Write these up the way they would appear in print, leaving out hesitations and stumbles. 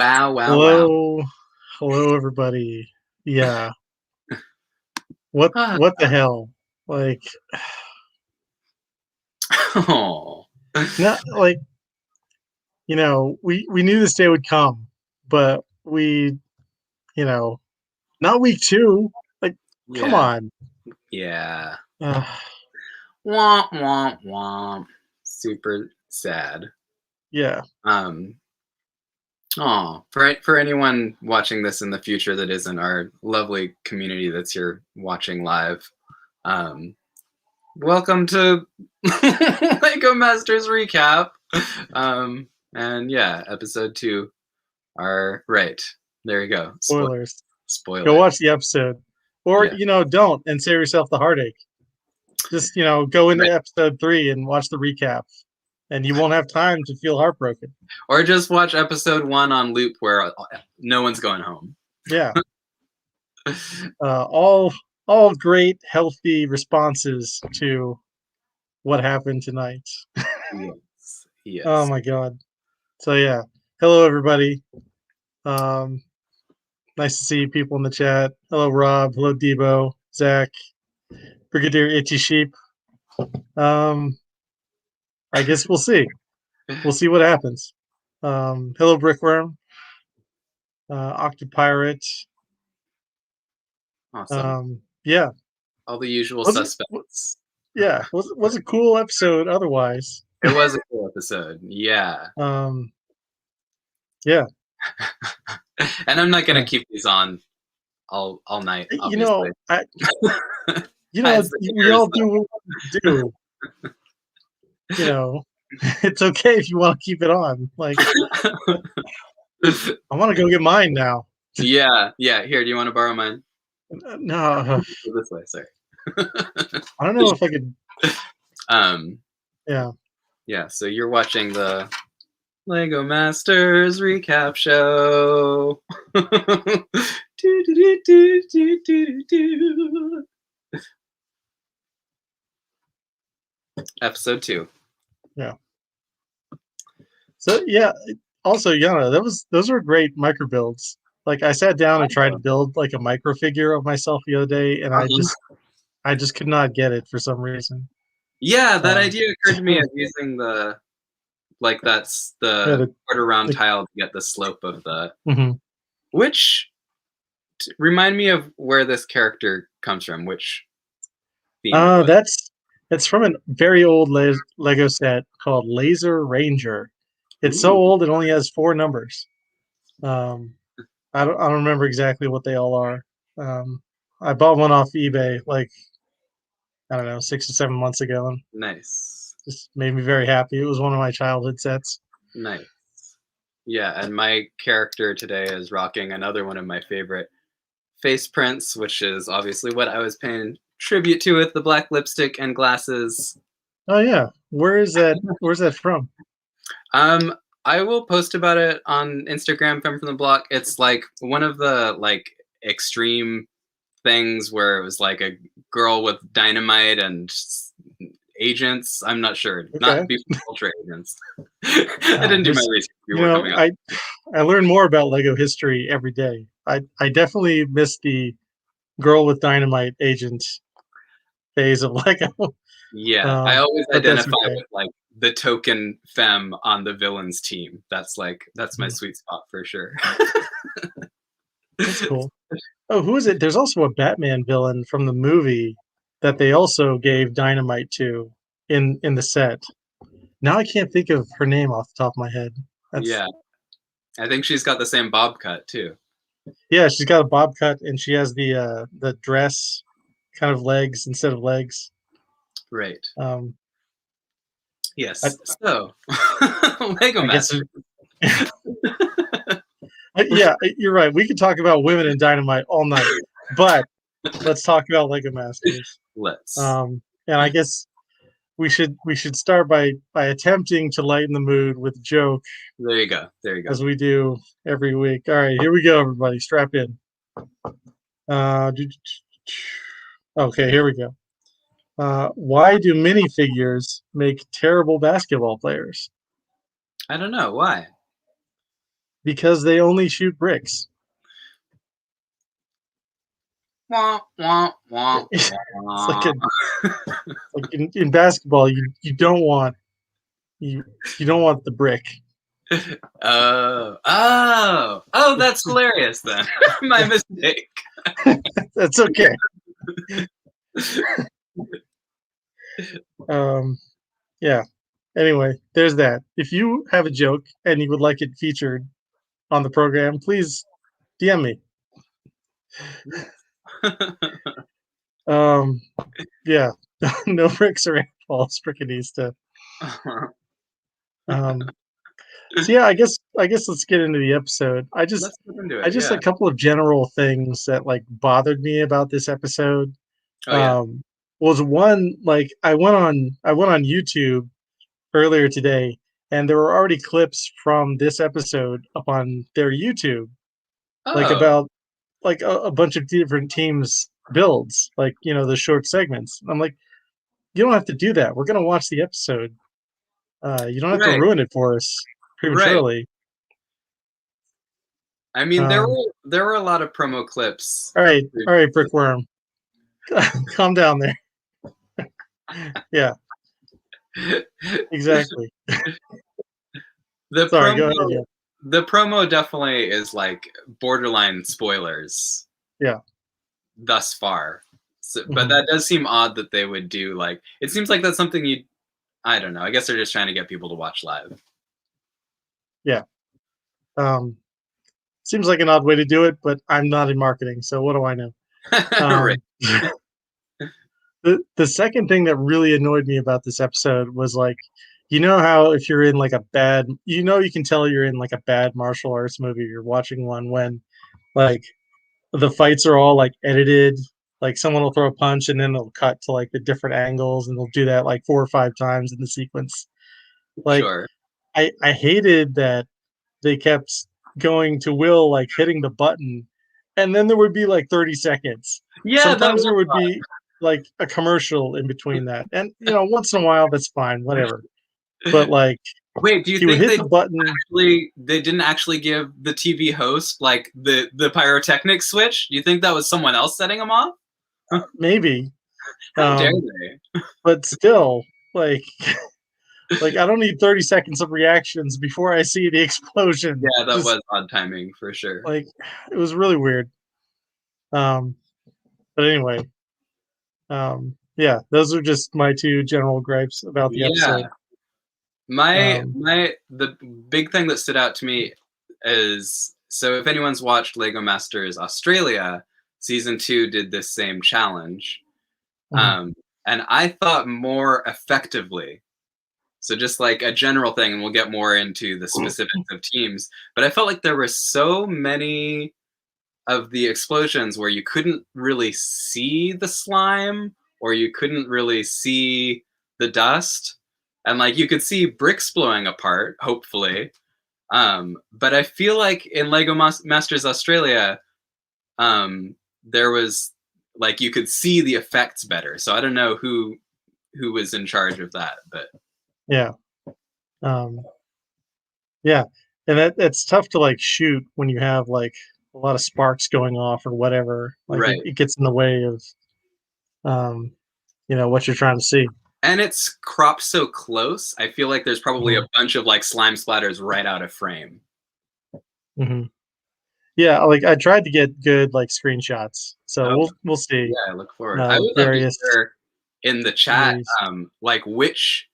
Wow, wow, wow. Hello, hello, everybody. Yeah, what Ah, what the hell? Like, oh. not like we knew this day would come, but you know, not week two. Like, come Yeah, on. yeah. Uh, Womp, womp, womp. Super sad. yeah. Um, oh, for anyone watching this in the future that isn't our lovely community that's here watching live, um, welcome to Lego Masters Recap. And yeah, episode 2. Right. There you go. Spoilers. Go Spoiler. watch the episode, or Yeah. don't, and save yourself the heartache. Just go into Right. episode 3 and watch the recap, and you won't have time to feel heartbroken. Or just watch episode 1 on loop where no one's going home. Yeah. All great, healthy responses to what happened tonight. Yes. Oh Yes. my god. So yeah. Hello everybody. Um nice to see people in the chat. Hello Rob, hello Debo, Zach, Brigadier Itchy Sheep. I guess we'll see. We'll see what happens. Hello Brickworm, Octopirate. Awesome. Yeah. All the usual Was it suspects. yeah, was a cool episode otherwise. It was a cool episode. Yeah. Um yeah. And I'm not Uh, gonna keep these on all night, you obviously. know, As the we years all do what we do. It's okay if you want to keep it on. Like, I want to go get mine now. Yeah. Here, do you want to borrow mine? No, This way, sorry. I don't know if I could. Um, Yeah. yeah, so you're watching the Lego Masters recap show. Episode 2. Yeah. So yeah. Also, Yana, those were great micro builds. Like, I sat down and tried to build like a micro figure of myself the other day, and I just could not get it for some reason. Yeah, that idea occurred to me of using that's Yeah, the quarter round tile to get the slope of the. Mm-hmm. Which remind me of where this character comes from. Which theme it was. That's from a very old Lego set called Laser Ranger. It's so Ooh. old it only has 4 numbers. I don't remember exactly what they all are. I bought one off eBay like, I don't know, 6 to 7 months ago, and Nice. just made me very happy. It was one of my childhood sets. Nice. Yeah, and my character today is rocking another one of my favorite face prints, which is obviously what I was paying tribute to with the black lipstick and glasses. Oh yeah, where's that from? I will post about it on Instagram, Femme from the Block. It's like one of the extreme things where it was like a girl with dynamite and agents. I'm not sure. Okay. Not people ultra agents. I didn't do my research. I learn more about Lego history every day. I definitely miss the girl with dynamite agent phase of Lego. Yeah, I always but that's identify okay. with like the token femme on the villain's team. That's my sweet spot for sure. That's cool. Oh, who is it? There's also a Batman villain from the movie that they also gave dynamite to in the set. Now I can't think of her name off the top of my head. Yeah, I think she's got the same bob cut too. Yeah, she's got a bob cut, and she has the dress kind of legs instead of legs. Right. Um, yes. So, Lego Masters. Yeah, you're right. We could talk about women in Dynamite all night, but let's talk about Lego Masters. Let's. And I guess we should start by attempting to lighten the mood with a joke. There you go. As we do every week. All right, here we go, everybody. Strap in. Okay, here we go. Why do minifigures make terrible basketball players? I don't know why. Because they only shoot bricks. Wah, wah, wah, It's like wah. a like in basketball, you don't want you you don't want the brick. Oh, that's hilarious then. My mistake. That's okay. Yeah. Anyway, there's that. If you have a joke and you would like it featured on the program, please DM me. Um, yeah, no bricks or falls, Frickanista. Um, so yeah, I guess let's get into the episode. Let's look into I it, just yeah. a couple of general things that like bothered me about this episode. Oh, yeah. Um, was one like I went on YouTube earlier today, and there were already clips from this episode up on their YouTube, like Oh, about like a bunch of different teams builds, like the short segments. I'm like, you don't have to do that. We're gonna watch the episode. You don't have to right, ruin it for us right. prematurely. I mean, Um, there were a lot of promo clips. all right, Brickworm, calm down there. Yeah, exactly. The Sorry, go ahead. promo Yeah, the promo definitely is like borderline spoilers yeah. thus far. So, but Hmm. that does seem odd that they would do like it seems like that's something you I don't know. I guess they're just trying to get people to watch live. Yeah. Um, seems like an odd way to do it, but I'm not in marketing, so what do I know? Right. Um, the second thing that really annoyed me about this episode was like, how if you're in like a bad, you can tell you're in like a bad martial arts movie. You're watching one when like the fights are all like edited. Like someone will throw a punch and then they'll cut to like the different angles, and they'll do that like 4 or 5 times in the sequence. Like Sure. I hated that they kept going to Will like hitting the button, and then there would be like 30 seconds. Yeah, that Sometimes there was would be like a commercial in between that. And once in a while that's fine, whatever. But like Wait, do you he would think hit the button, they didn't actually give the TV host like the pyrotechnic switch? Do you think that was someone else setting him off? maybe. How dare Um, they? but still, like like I don't need 30 seconds of reactions before I see the explosion. Yeah, that Just was odd timing for sure. like it was really weird. Um, but anyway, yeah, those are just my two general gripes about the Yeah. episode. Um, My the big thing that stood out to me is so if anyone's watched Lego Masters Australia, season 2 did this same challenge. mhm. And I thought more effectively. So just like a general thing, and we'll get more into the specifics of teams. But I felt like there were so many of the explosions where you couldn't really see the slime or you couldn't really see the dust. And like you could see bricks blowing apart, hopefully. But I feel like in Lego Masters Australia, there was like you could see the effects better. So I don't know who was in charge of that, but Yeah. Um, yeah. And that's tough to like shoot when you have like a lot of sparks going off or whatever. Like right. it gets in the way of um, what you're trying to see. And it's cropped so close. I feel like there's probably a Hmm. bunch of like slime splatters right out of frame. Hmm. Yeah, like I tried to get good like screenshots. So Oh, we'll see. yeah, I look forward. I would love to Various hear in the chat, theories. like which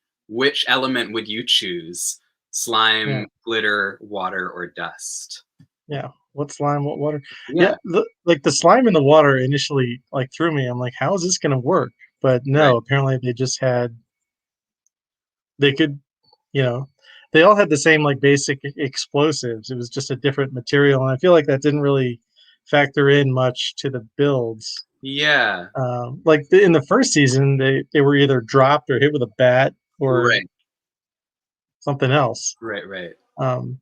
element would you choose? Yeah. Slime, glitter, water, or dust? Yeah. What slime, what water? Yeah, Yeah, like the slime in the water initially like threw me. I'm like, how is this gonna work? But right. no, apparently they just had they could, you know, they all had the same like basic explosives. It was just a different material, and I feel like that didn't really factor in much to the builds. Yeah, Like in the first season, they were either dropped or hit with a bat or right, something else. right, right. Um,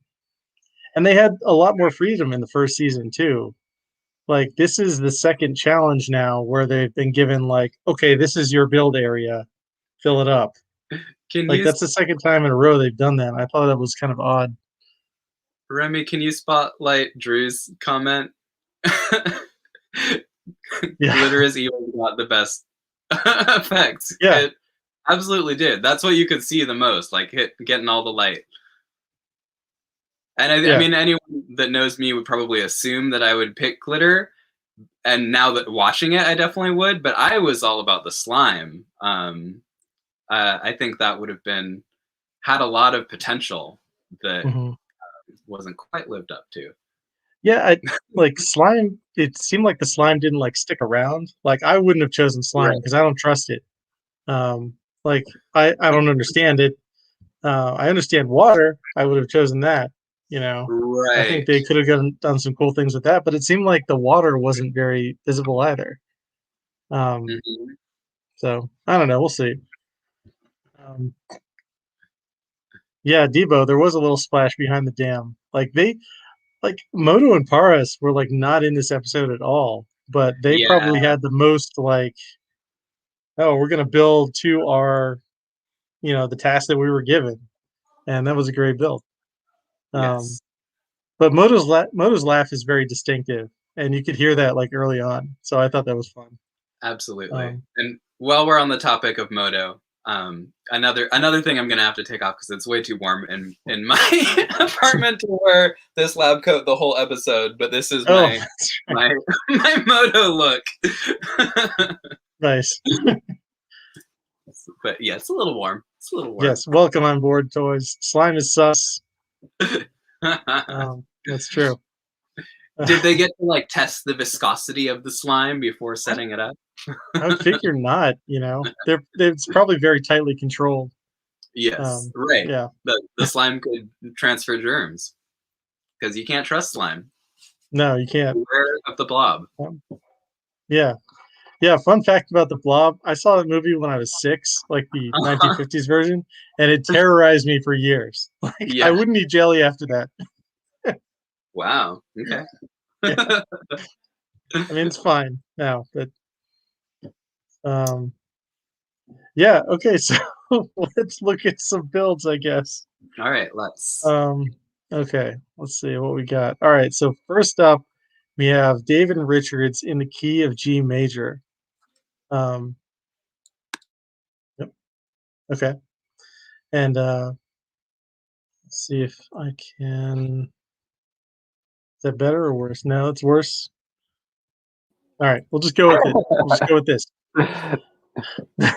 and they had a lot more freedom in the first season too. Like this is the second challenge now where they've been given like, okay, this is your build area, fill it up. Can Like you that's the second time in a row they've done that. I thought that was kind of odd. Remy, can you spotlight Drew's comment? Yeah. Glitter is evil got the best effects. Yeah. It absolutely did. That's what you could see the most, like getting all the light. And I Yeah. mean, anyone that knows me would probably assume that I would pick glitter. And now that watching it, I definitely would. But I was all about the slime. I think that would have had a lot of potential that hmm wasn't quite lived up to. Yeah, like slime. It seemed like the slime didn't like stick around. Like I wouldn't have chosen slime Right. because I don't trust it. Um, like I don't understand it. I understand water. I would have chosen that. You know, I think Right. they could have done some cool things with that, but it seemed like the water wasn't very visible either. Um, Mhm. so I don't know. We'll see. Um, yeah, Debo, there was a little splash behind the dam. Like Moto and Paras were like not in this episode at all, but they Yeah. probably had the most like, oh, we're gonna build to our, the task that we were given, and that was a great build. Um, Yes. but Moto's laugh is very distinctive, and you could hear that like early on. So I thought that was fun. Absolutely. Um, And while we're on the topic of Moto, another thing I'm gonna have to take off because it's way too warm in my apartment to wear this lab coat the whole episode. But this is oh, my that's right. my my Moto look. Nice. But yeah, it's a little warm. It's a little warm. Yes, welcome on board, toys. Slime is sus. That's true. Did they get to like test the viscosity of the slime before setting it up? I would figure not. It's probably very tightly controlled. Yes, right. Yeah. The slime could transfer germs because you can't trust slime. No, you can't. Beware of the blob. Um, yeah. Yeah. Fun fact about the Blob: I saw that movie when I was 6, like the 1950s version, and it terrorized me for years. Like I Yeah. wouldn't eat jelly after that. Wow. Okay. Yeah. I mean, it's fine now, but um, yeah. Okay, so let's look at some builds, I guess. All right. Let's. Um, okay, let's see what we got. All right, so first up, we have David and Richards in the key of G major. Um, yep. Okay, and let's see if I can. Is that better or worse? No, it's worse. All right, we'll just go with it. We'll just go with this. This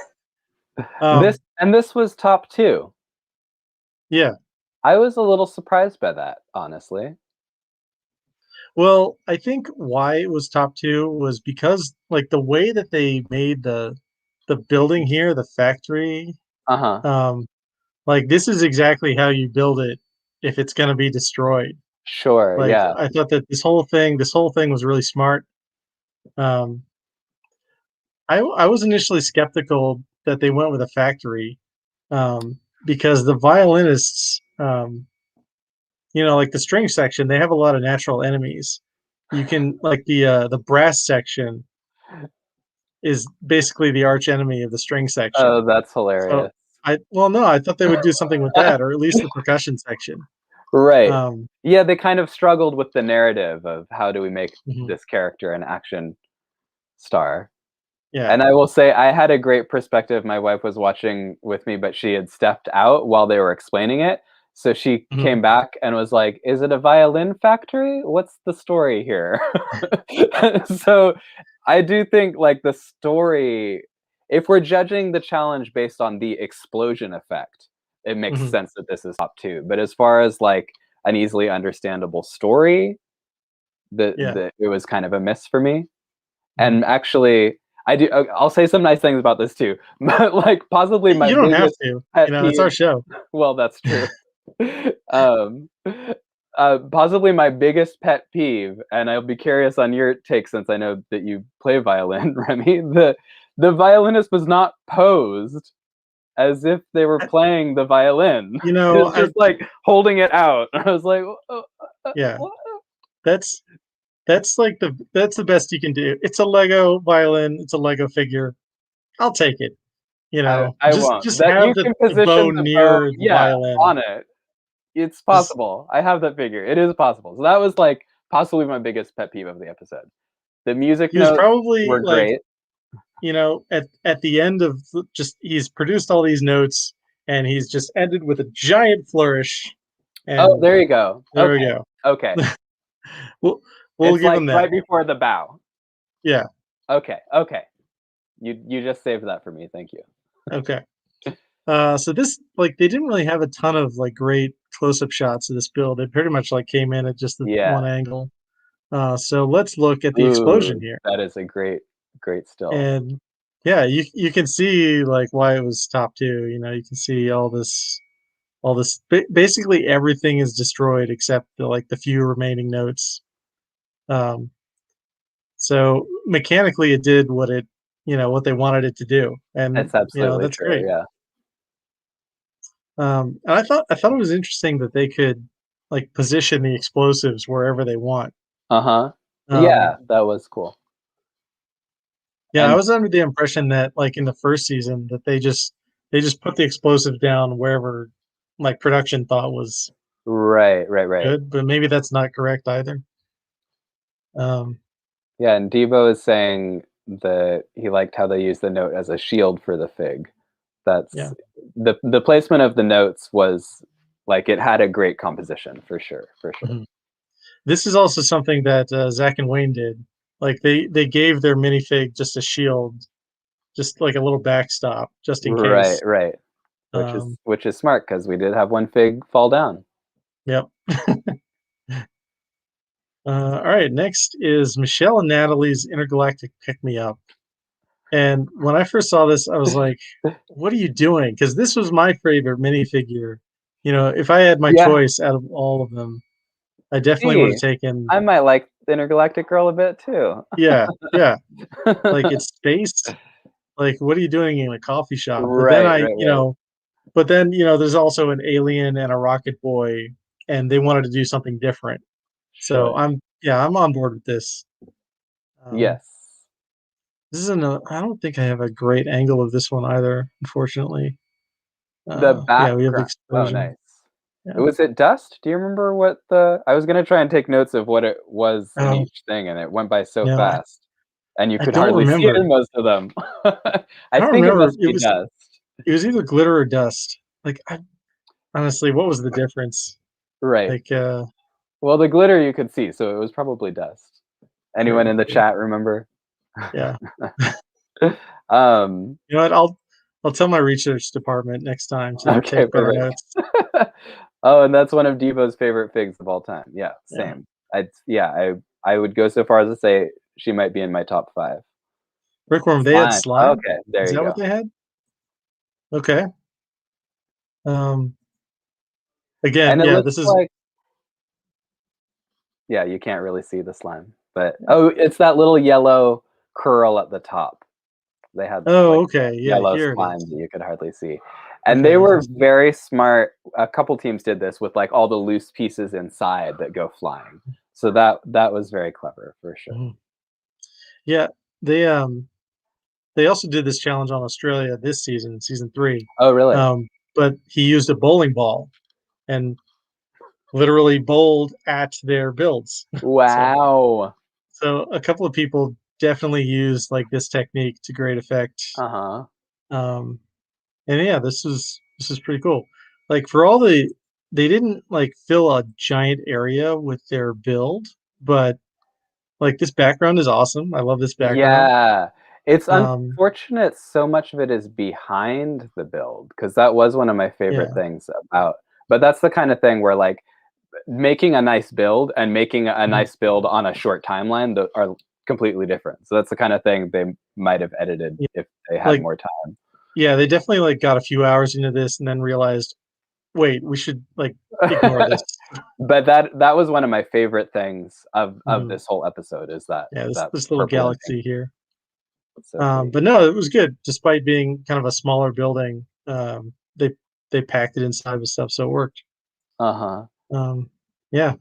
Um, and this was top 2. yeah. I was a little surprised by that, honestly. Well, I think why it was top 2 was because like the way that they made the building here, the factory, Uh-huh. um, like this is exactly how you build it if it's going to be destroyed. Sure, Like yeah. I thought that this whole thing was really smart. Um, I was initially skeptical that they went with a factory, because the violinists, like the string section, they have a lot of natural enemies. You can like the brass section is basically the arch enemy of the string section. Oh, that's So hilarious. no, I thought they would do something with that, or at least the percussion section. Right. Um, Yeah, they kind of struggled with the narrative of how do we make mhm, this character an action star. yeah. And I will say I had a great perspective. My wife was watching with me, but she had stepped out while they were explaining it. So she Mhm, came back and was like, "Is it a violin factory? What's the story here?" So I do think like the story, if we're judging the challenge based on the explosion effect, it makes mhm, sense that this is top 2. But as far as like an easily understandable story, yeah. the it was kind of a miss for me. Mhm. And actually, I'll say some nice things about this too. But, like, possibly my You don't have biggest to. pet It's our peeve. show. Well, that's true. Um, Possibly my biggest pet peeve, and I'll be curious on your take since I know that you play violin, Remy. The violinist was not posed as if they were I, playing the violin. you It know, was I just, like, holding it out. I was like, yeah. what?" That's that's the best you can do. It's a Lego violin. It's a Lego figure. I'll take it. I Just won't. just That have you the can bow position the bow, near the yeah, violin. on it. It's possible. I have that figure. It is possible. So that was like possibly my biggest pet peeve of the episode. The music He was notes probably were like, great. at the end of he's produced all these notes and he's just ended with a giant flourish. Oh, And there you go. there we Okay. go. Okay. We'll It's give like him that. right before the bow. Yeah. Okay. Okay. You just saved that for me. Thank you. Okay. So this, like, they didn't really have a ton of like great close-up shots of this build. They pretty much like came in at just the Yeah. one angle. So let's look at the explosion Ooh, here. that is a great still. And yeah, you can see like why it was top two. You can see all this basically everything is destroyed except the few remaining notes. Um, so mechanically, it did what they wanted it to do, and It's absolutely that's true. great. Yeah. And I thought it was interesting that they could like position the explosives wherever they want. Uh-huh. Um, Yeah, that was cool. yeah, I And was under the impression that like in the first season that they just put the explosives down wherever like production thought was right. good, but maybe that's not correct either. Um, Yeah, and Devo is saying that he liked how they used the note as a shield for the fig. yeah. That's the placement of the notes was like it had a great composition for sure, for sure. Mhm. This is also something that Zach and Wayne did. Like they gave their minifig just a shield, just like a little backstop, just in case. Right. Um, Which is smart because we did have one fig fall down. yep. All right, next is Michelle and Natalie's intergalactic pick me up. And when I first saw this, I was like, "What are you doing?" Because this was my favorite minifigure. If I had my Yeah. choice out of all of them, I definitely would have Gee, taken. I might like the Intergalactic Girl a bit too. Yeah, yeah. Like it's space. Like, what are you doing in a coffee shop? But then Right. there's also an alien and a rocket boy, and they wanted to do something different. So Sure. I'm on board with this. Um, Yes. this isn't a. I don't think I have a great angle of this one either, unfortunately. The Yeah, we have the background. Oh, explosion. nice. Yeah. Was it dust? Do you remember what the I was gonna try and take notes of what it was in Oh, each thing, and it went by so no, fast, and you I could don't hardly see it remember. in most of them. I I don't think it remember. must be dust. It was either glitter or dust. Like, honestly, what was the difference? Right. Like, Well, the glitter you could see, so it was probably dust. Anyone true, in the true. chat remember? Yeah. Um, You know what? I'll tell my research department next time to okay, take better perfect. notes. Oh, and that's one of Devo's favorite figs of all time. Yeah, Yeah. same. I would go so far as to say she might be in my top 5. Brickworm, they had Slime. slime? Okay, there Is you that go. what they had? Okay. Um, again, And it yeah, looks this is like yeah, you can't really see the slime, but oh, it's that little yellow curl at the top. They had oh, like okay. Yeah, yellow here it slime is. that you could hardly see. And they Okay, were yes. very smart. A couple teams did this with like all the loose pieces inside that go flying. So that was very clever for sure. Mhm. Yeah, they also did this challenge on Australia this season, season 3. Oh, really? But he used a bowling ball and literally bowled at their builds. So Wow. so a couple of people definitely used like this technique to great effect. Uh-huh. Um, and yeah, this is pretty cool. Like for all they didn't like fill a giant area with their build, but like this background is awesome. I love this background. Yeah. It's Um, unfortunate so much of it is behind the build because that was one of my favorite yeah. things about. But that's the kind of thing where like making a nice build and making a Mhm. nice build on a short timeline are completely different. So that's the kind of thing they might have edited Yeah. if they had Like more time. yeah, they definitely like got a few hours into this and then realized, wait, we should like ignore this. But that was one of my favorite things of Mhm. this whole episode is that Yeah, this that this little purple and pink. galaxy here. It's so pretty. But no, it was good despite being kind of a smaller building. They packed it inside with stuff, so it worked. Uh-huh. Um, yeah.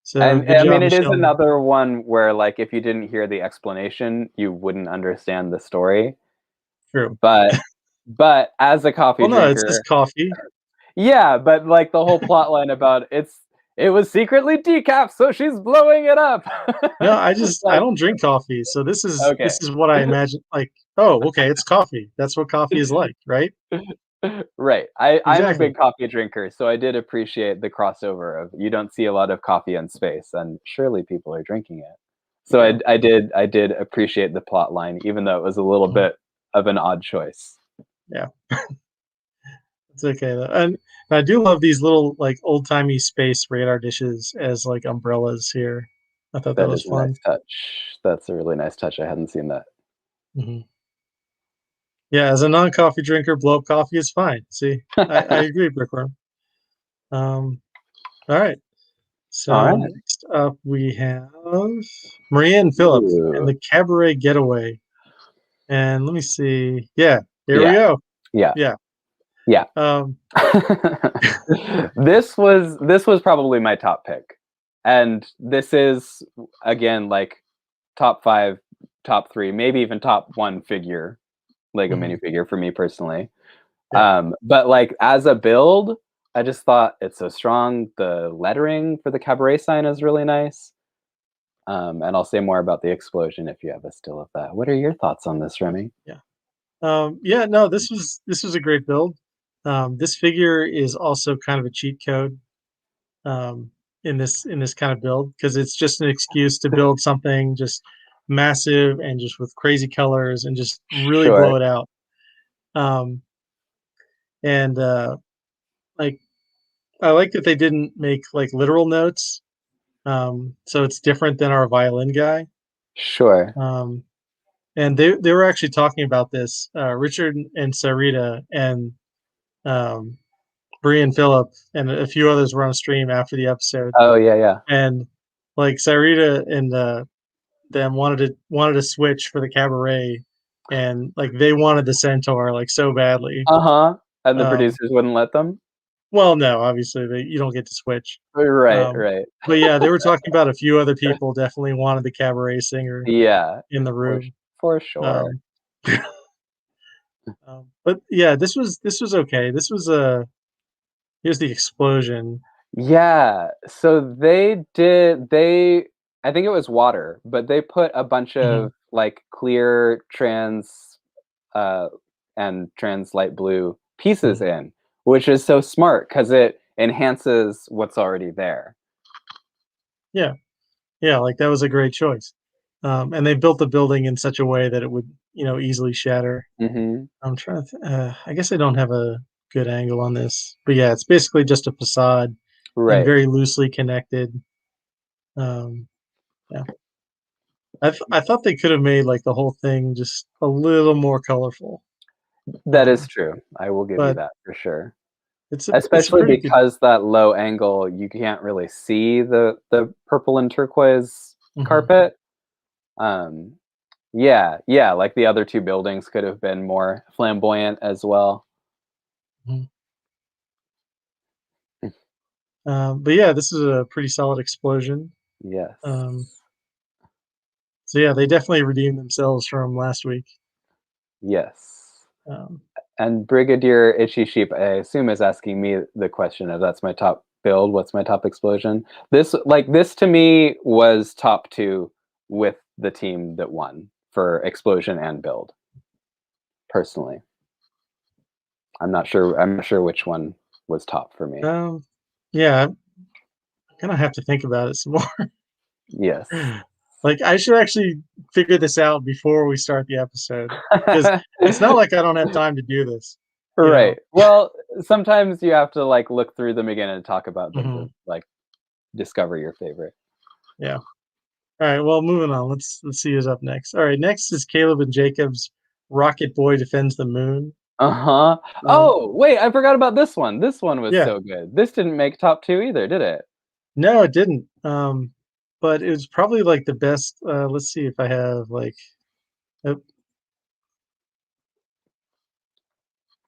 So And good I mean, job, it is Michelle. another one where, like, if you didn't hear the explanation, you wouldn't understand the story. True. But as a coffee Well, no, it's just drinker, coffee. Yeah, but like the whole plot line about it was secretly decaf, so she's blowing it up. No, It's I like, don't drink coffee, so okay. this is what I imagine. Like, oh, okay, it's coffee. That's what coffee is like, right? Right. I'm a Exactly. big coffee drinker, so I did appreciate the crossover of you don't see a lot of coffee in space, and surely people are drinking it. So Yeah. I did appreciate the plot line, even though it was a little Mhm. bit of an odd choice. Yeah. It's okay though. And I do love these little like old timey space radar dishes as like umbrellas here. I thought that That was is a nice fun. touch. That's a really nice touch. I hadn't seen that. Hmm. Yeah, as a non-coffee drinker, blow up coffee is fine. See, I agree, Brickworm. Um, all right. All So right. next up we have Marianne Phillips and Ooh. the Cabaret Getaway. And let me see. Yeah, here we Yeah. go. Yeah. Yeah. Yeah. Um, This was probably my top pick. And this is again like top 5, top 3, maybe even top 1 figure Lego mhm, minifigure for me personally. yeah. But like as a build, I just thought it's so strong. The lettering for the Cabaret sign is really nice. And I'll say more about the explosion if you have a still of that. What are your thoughts on this, Remy? Yeah. Yeah, no, this was a great build. This figure is also kind of a cheat code um, in this kind of build because it's just an excuse to build something just massive and just with crazy colors and just really Sure. blow it out. Um, and like I like that they didn't make like literal notes, so it's different than our violin guy. Sure. Um, and they were actually talking about this, Richard and Sarita and um, Bree and Philip and a few others were on stream after the episode, Oh yeah, yeah. and like Sarita and them wanted to switch for the cabaret, and like they wanted the centaur like so badly. Uh-huh. And the Um, producers wouldn't let them? well, no, obviously you don't get to switch. Right, Um, right. but yeah, they were talking about a few other people definitely wanted the cabaret singer Yeah, in the for room. for sure. Um, but yeah, this was okay. This was a here's the explosion. Yeah, so they I think it was water, but they put a bunch Mhm, of, like, clear uh, and trans light blue pieces mhm. in, which is so smart because it enhances what's already there. Yeah, yeah, like that was a great choice. And they built the building in such a way that it would, you know, easily shatter. Mhm. I'm trying to I guess I don't have a good angle on this, but yeah, it's basically just a facade and Right. very loosely connected. Um, yeah, I thought they could have made like the whole thing just a little more colorful. That is Um, true. I will give you but that for sure. it's a Especially pretty good. because that low angle, you can't really see the purple and turquoise Mhm, carpet. Um, yeah, yeah, like the other 2 buildings could have been more flamboyant as well. mhm. But yeah, this is a pretty solid explosion. Yes. Um, so yeah, they definitely redeemed themselves from last week. Yes. Um, And Brigadier Itchy Sheep, I assume, is asking me the question of that's my top build, what's my top explosion? This to me was top 2 with the team that won for explosion and build, personally. I'm not sure which one was top for me. um, yeah, I'm gonna have to think about it some more. Yes. Like, I should actually figure this out before we start the episode because it's not like I don't have time to do this, you know? Right. Well, sometimes you have to, like, look through them again and talk about them to, Mhm, like, discover your favorite. yeah. Alright, well, moving on. Let's see who's up next. Alright, next is Caleb and Jacob's Rocket Boy Defends the Moon. Uh-huh. Um, Oh, wait, I forgot about this one. This one was yeah. so good. This didn't make top 2 either, did it? No, it didn't, but it was probably, like, the best, let's see if I have, like, uh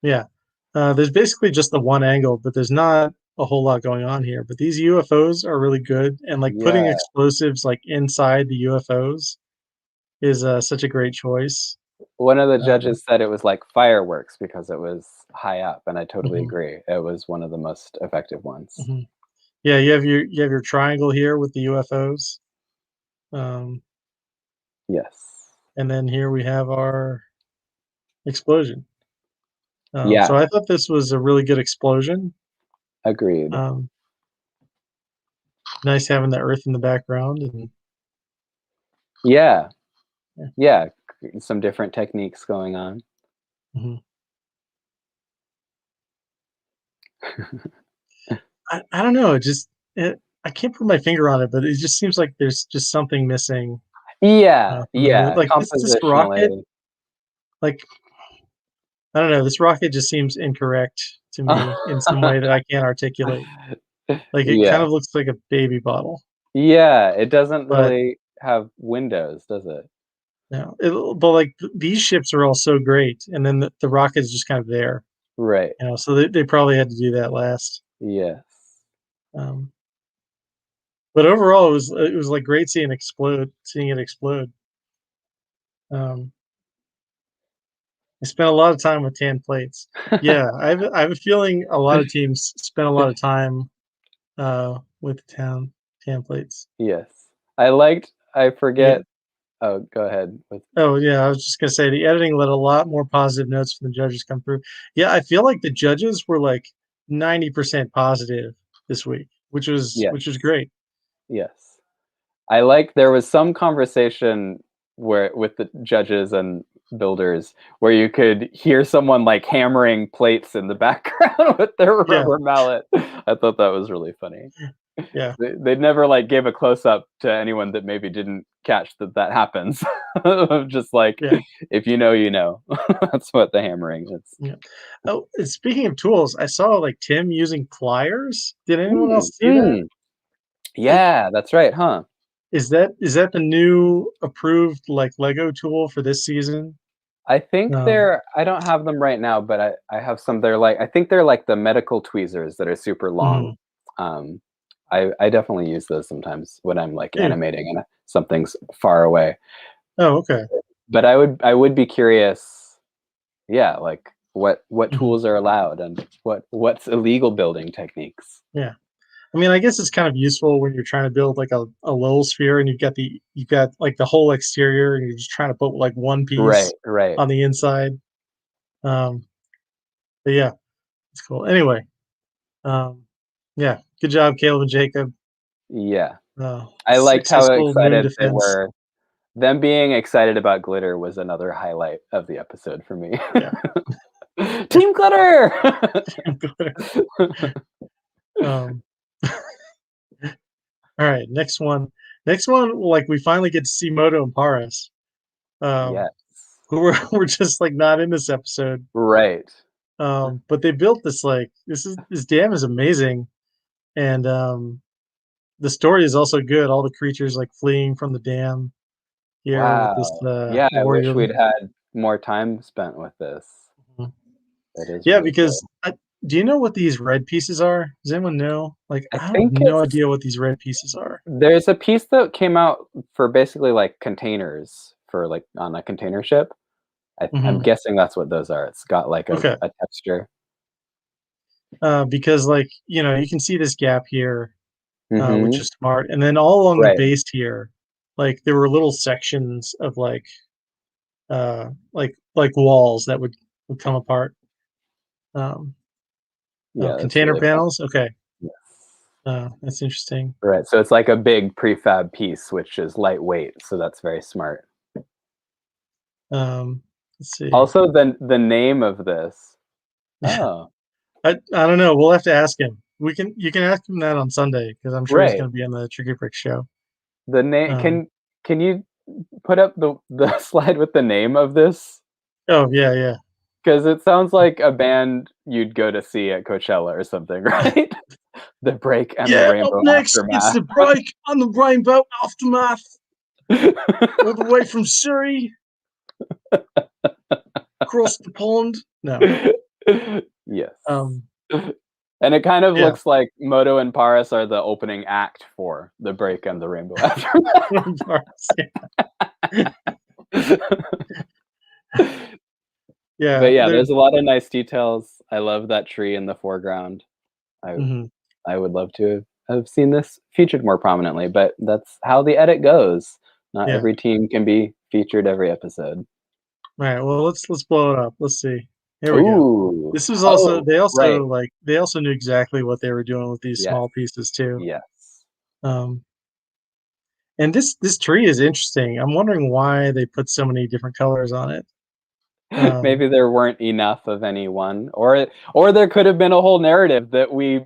yeah. There's basically just the one angle, but there's not a whole lot going on here. But these UFOs are really good, and like putting Yeah. explosives like inside the UFOs is such a great choice. One of the judges said it was like fireworks because it was high up, and I totally Mhm. agree. It was one of the most effective ones. Mhm. Yeah, you have your triangle here with the UFOs. Um, Yes. and then here we have our explosion. So Yeah, I thought this was a really good explosion. agreed. Um, nice having the Earth in the background, and Yeah, yeah. yeah, some different techniques going on. Mhm. I don't know. I can't put my finger on it, but it just seems like there's just something missing Yeah, from the movie. yeah, Like this rocket, compositionally. like I don't know, this rocket just seems incorrect to me in some way that I can't articulate. Like it kind Yeah, of looks like a baby bottle, yeah, it doesn't but really have windows, does it? no, but like these ships are all so great, and then the rocket is just kind of there, Right. So they probably had to do that last. Yes. Um, but overall, it was like great seeing it explode. Um, I spent a lot of time with tan plates. Yeah, I have a feeling a lot of teams spent a lot of time with the tan plates. Yes. I Yeah. forget. Oh, go ahead with Oh yeah, I was just gonna say the editing let a lot more positive notes from the judges come through. Yeah, I feel like the judges were like 90% positive this week, which was yes. great. Yes. There was some conversation where with the judges and builders where you could hear someone like hammering plates in the background with their Yeah, rubber mallet. I thought that was really funny. yeah, They'd never like gave a close up to anyone that maybe didn't catch that happens. Just like yeah, if you know, you know. That's what the hammering is. yeah. Oh, and speaking of tools, I saw like Tim using pliers. Did anyone Mm, else see that? mm. It, Yeah, that's right, huh? is that the new approved like Lego tool for this season? I think Um, I don't have them right now, but I have some. I think they're like the medical tweezers that are super long. mhm. Um, I definitely use those sometimes when I'm like Yeah. animating and something's far away. Oh, okay. But I would be curious, yeah, like what Mhm. tools are allowed and what's illegal building techniques. Yeah. I mean, I guess it's kind of useful when you're trying to build like a little sphere and you've got like the whole exterior and you're just trying to put like one Right, piece right. on the inside. Um, but yeah, it's cool. Anyway, um, yeah, good job, Caleb and Jacob. Yeah. Uh, I liked how successful moon excited they defense. were. Them being excited about glitter was another highlight of the episode for me. Yeah. Team glitter. um, all right, next one. Next one, like we finally get to see Moto and Paris, um, Yes. who were just like not in this episode. Right. But they built this dam is amazing, and the story is also good. All the creatures like fleeing from the dam here with this Wow. Yeah, I warrior. wish we'd had more time spent with this. Mhm. It is Yeah, really because cool. do you know what these red pieces are? Does anyone know? Like, I I have think no it's idea what these red pieces are. there's a piece that came out for basically like containers for like on a container ship. I'm Hmm. guessing that's what those are. It's got like Okay, a texture. because like you can see this gap here, which Mm-hmm. is smart, and then all along the Right. base here, like there were little sections of like walls that would come apart. Um, oh, Yeah, that's container really fun. panels. Okay, Yes. that's interesting. Right. So it's like a big prefab piece, which is lightweight. So that's very smart. Let's see. Also, the name of this. Oh, I don't know. We'll have to ask him. You can ask him that on Sunday because I'm sure he's right. going to be on the Tricky Brick show. The name. Um, Can you put up the slide with the name of this? oh yeah, yeah. Because it sounds like a band you'd go to see at Coachella or something, right? The Break and the Yeah, up Rainbow next, it's Aftermath. the break on the Rainbow Aftermath, all the way from Surrey across the pond. No, Yes. um, And it kind of yeah, looks like Moto and Paris are the opening act for The Break and the Rainbow Aftermath. Yeah, But yeah, there's a lot of nice details. I love that tree in the foreground. I mhm, I would love to have seen this featured more prominently, but that's how the edit goes. Not yeah. every team can be featured every episode. Alright, well, let's blow it up. Let's see. Here we go. Ooh. This was also Oh, right. they also knew exactly what they were doing with these Yes. small pieces too. Yes. Um, and this tree is interesting. I'm wondering why they put so many different colors on it. Um, Maybe there weren't enough of any one, or there could have been a whole narrative that we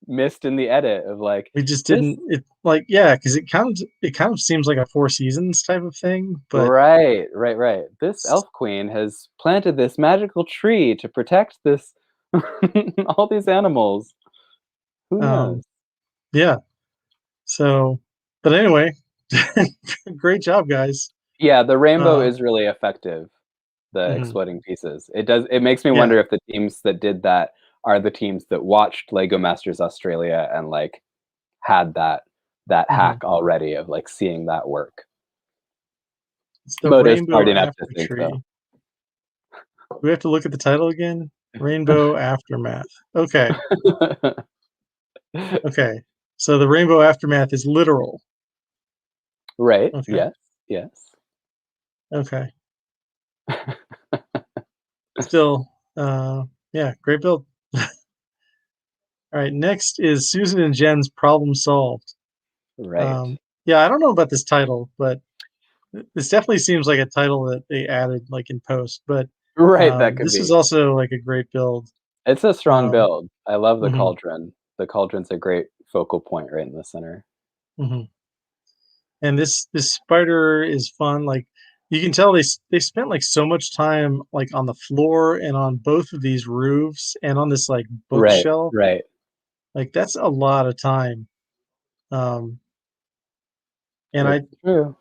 missed in the edit of like we just this. didn't it like yeah, because it kind of seems like a Four Seasons type of thing, but Right, right, right. This elf queen has planted this magical tree to protect this all these animals. Who um, knows? yeah. So, but anyway, great job, guys. Yeah, the rainbow Uh, is really effective, the mhm, exploding pieces. It makes me yeah. wonder if the teams that did that are the teams that watched Lego Masters Australia and like had that Mhm. hack already of like seeing that work. It's the Moto's smart Rainbow enough to After think so. Tree. Do we have to look at the title again? Rainbow Aftermath. Okay, okay. So the Rainbow Aftermath is literal. Right, Okay, yes, yes. okay. Still, yeah, great build. All right, next is Susan and Jen's Problem Solved. Right. Um, yeah, I don't know about this title, but this definitely seems like a title that they added like in post. But Right, that could this is be. also like a great build. It's a strong Um, build. I love the mhm, cauldron. The cauldron's a great focal point right in the center. mhm. And this spider is fun. Like you can tell they spent like so much time like on the floor and on both of these roofs and on this like Right, bookshelf. right. Like that's a lot of time. Um, and It's I true.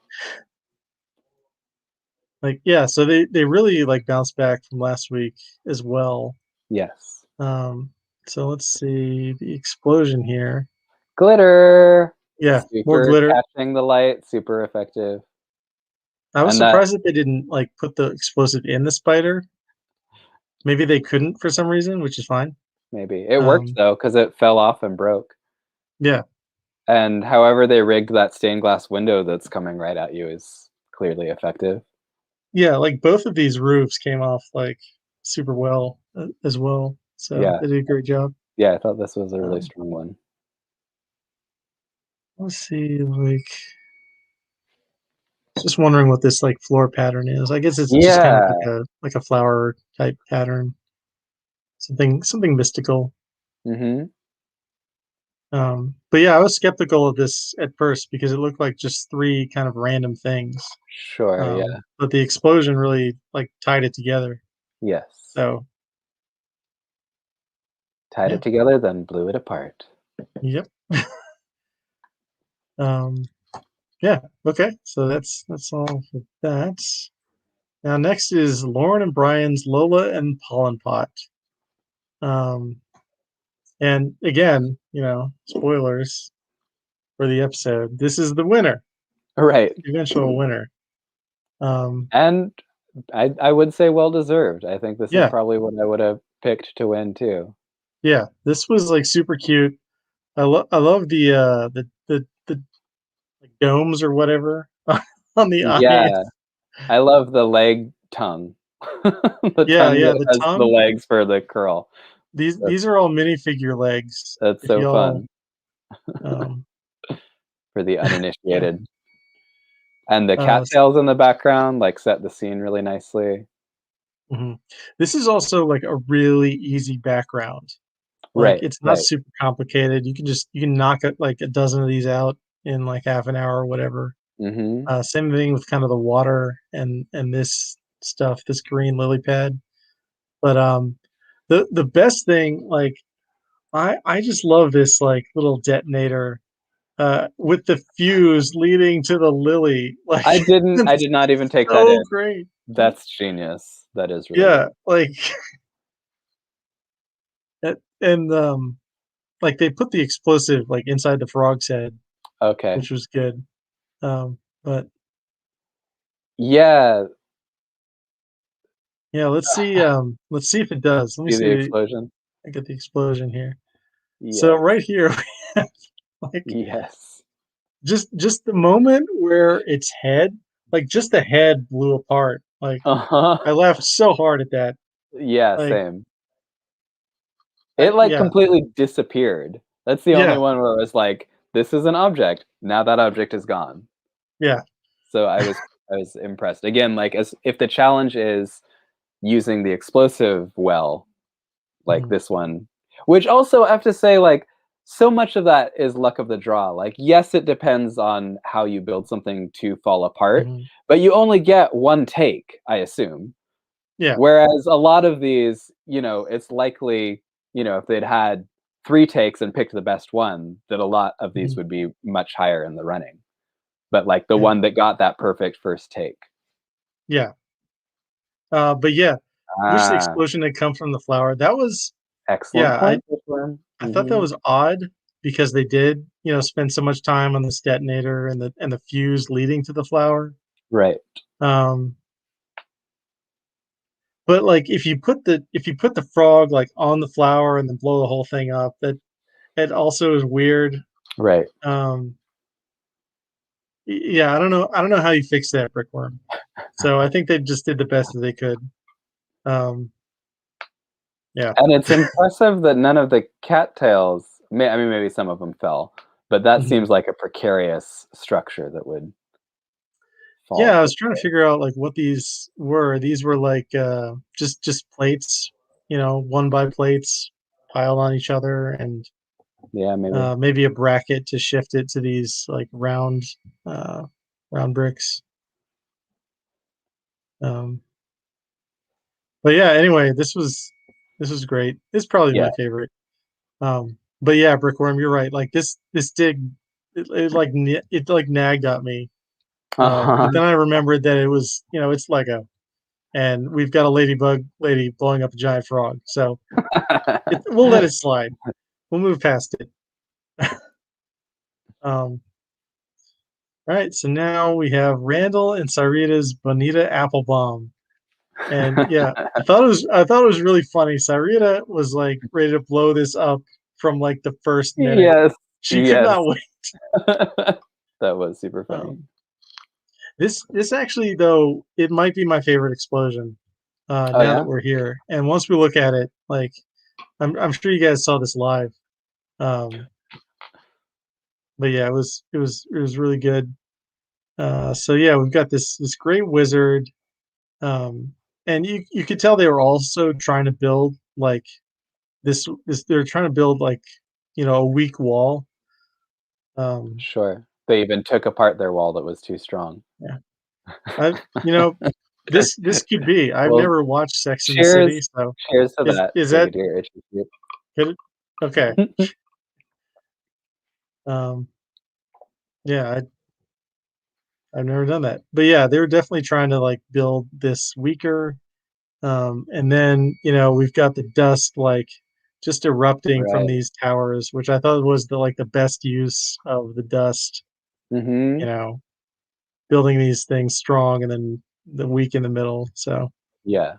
like yeah, so they really like bounced back from last week as well. Yes. Um, so let's see the explosion here. Glitter! Yeah, more Super glitter. catching the light, super effective. I was And that surprised that they didn't like put the explosive in the spider. Maybe they couldn't for some reason, which is fine. maybe. It worked Um, though, because it fell off and broke. yeah, And however they rigged that stained glass window that's coming right at you is clearly effective. yeah, like both of these roofs came off like super well as well. So Yeah. they did a great job. Yeah, I thought this was a really Um, strong one. let's see, like just wondering what this like floor pattern is. I guess it's just kind of Yeah. like a flower type pattern, something mystical. Mhm. But yeah, I was skeptical of this at first because it looked like just three kind of random things. Sure, yeah. But the explosion really like tied it together. Yes. So Tied yeah, it together, then blew it apart. yep. Um, yeah, okay. So that's all for that. Now next is Lauren and Brian's Lola and Pollen Pot. Um, and again, spoilers for the episode. This is the winner, Right. eventual winner. Um, And I would say well deserved. I think this is yeah, probably what I would have picked to win too. yeah. This was like super cute. I love the like, domes or whatever on the Yeah, eyes. I love the leg tongue. The Yeah, tongue yeah. that The has the tongue. legs for the curl. These That's are all minifigure legs. that's If so y'all, fun um, for the yeah. uninitiated. And the Uh, cattails in the background, like, set the scene really nicely. mhm. This is also like a really easy background. Like Right, it's not right. super complicated. You can knock it like a dozen of these out in like half an hour or whatever. Mhm. Same thing with kind of the water and this stuff, this green lily pad. But the best thing, like I just love this like little detonator with the fuse leading to the lily. Like I it's did not even take that so in. great. That's genius. That is really Yeah, good. like and like they put the explosive like inside the frog's head, Okay. which was good. But Yeah, Yeah, let's see. Let's see if it does. Let me See the see. explosion? I get the explosion here. So Yes. right here, we have, like Yes. just the moment where its head, like just the head blew apart. Like Uh-huh. I laughed so hard at that. Yeah, Like same. It, like, yeah, completely disappeared. That's the only yeah, one where it was like, "This is an object. Now that object is gone." yeah. So I was impressed. Again, like, as if the challenge is using the explosive well, like Mhm, this one, which also I have to say, like, so much of that is luck of the draw. Like, yes, it depends on how you build something to fall apart, mhm. but you only get one take, I assume. Yeah. Whereas a lot of these, it's likely, if they'd had 3 takes and picked the best one, that a lot of these Mhm, would be much higher in the running. But, like, the yeah. one that got that perfect first take. Yeah. But yeah, wish the Ah, explosion had come from the flower. That was excellent yeah, point, this one. I thought that was odd because they did, spend so much time on this detonator and the fuse leading to the flower. Right. Um, but like if you put the frog like on the flower and then blow the whole thing up, that also is weird. Right. Um, yeah, I don't know how you fix that brickworm. So I think they just did the best that they could. Um, yeah. And it's impressive that none of the cattails I mean, maybe some of them fell, but that Mhm. seems like a precarious structure that would fall Yeah, I was trying to quickly. figure out like what these were. These were like just plates, one by plates piled on each other and Yeah, maybe. maybe a bracket to shift it to these like uh round bricks. Um but yeah, anyway, this was great. It's probably Yeah. my favorite. But yeah, Brickworm, you're right. Like this dig it like nagged at me. Uh-huh. But then I remembered that it was, it's Lego and we've got a ladybug lady blowing up a giant frog. So we'll let it slide. We'll move past it. Um, all right. So now we have Randall and Sarita's Bonita Apple Bomb. And yeah, I thought it was really funny. Sarita was like ready to blow this up from like the first minute. Yes, She could yes. not wait. That was super funny. Um, this actually though, it might be my favorite explosion. Oh, Now that yeah? we're here, and once we look at it, like I'm sure you guys saw this live. Um, but yeah, it was really good. So yeah, we've got this great wizard, and you could tell they were also trying to build like this. They're trying to build like a weak wall. Um, Sure. They even took apart their wall that was too strong. yeah, I you know this could be. I've Well, never watched Sex in the City, cheers so cheers to that, is that Brigadier Itchy could it? Okay. Soup. Um, yeah, I've never done that, but yeah, they were definitely trying to like build this weaker. And then, we've got the dust like just erupting from Right. these towers, which I thought was the best use of the dust, you Mhm. know, building these things strong and then the weak in the middle. So Yeah.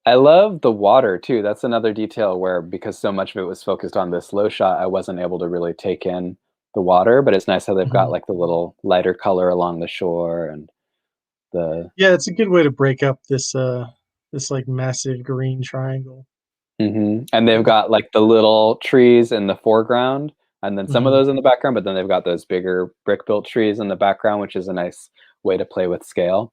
I love the water too. That's another detail where because so much of it was focused on this low shot, I wasn't able to really take in the water, but it's nice how they've got, mhm. like, the little lighter color along the shore and the Yeah, it's a good way to break up this like massive green triangle. and they've got, like, the little trees in the foreground, and then some of Mhm. those in the background, but then they've got those bigger brick-built trees in the background, which is a nice way to play with scale.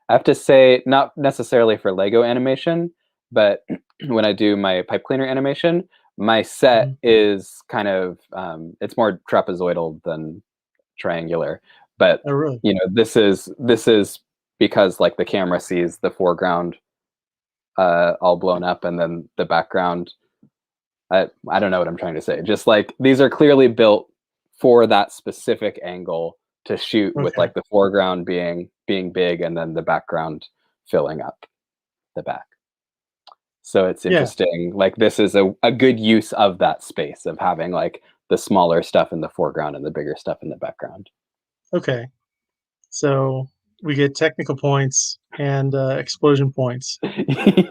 I have to say, not necessarily for Lego animation, but when I do my pipe cleaner animation, my set Mhm. is kind of it's more trapezoidal than triangular. But Oh, really? this is because like the camera sees the foreground all blown up, and then the background. I don't know what I'm trying to say. Just like these are clearly built for that specific angle to shoot with Okay. like the foreground being big and then the background filling up the back. So it's Yeah. interesting. Like this is a good use of that space of having like the smaller stuff in the foreground and the bigger stuff in the background. Okay. So we get technical points and explosion points.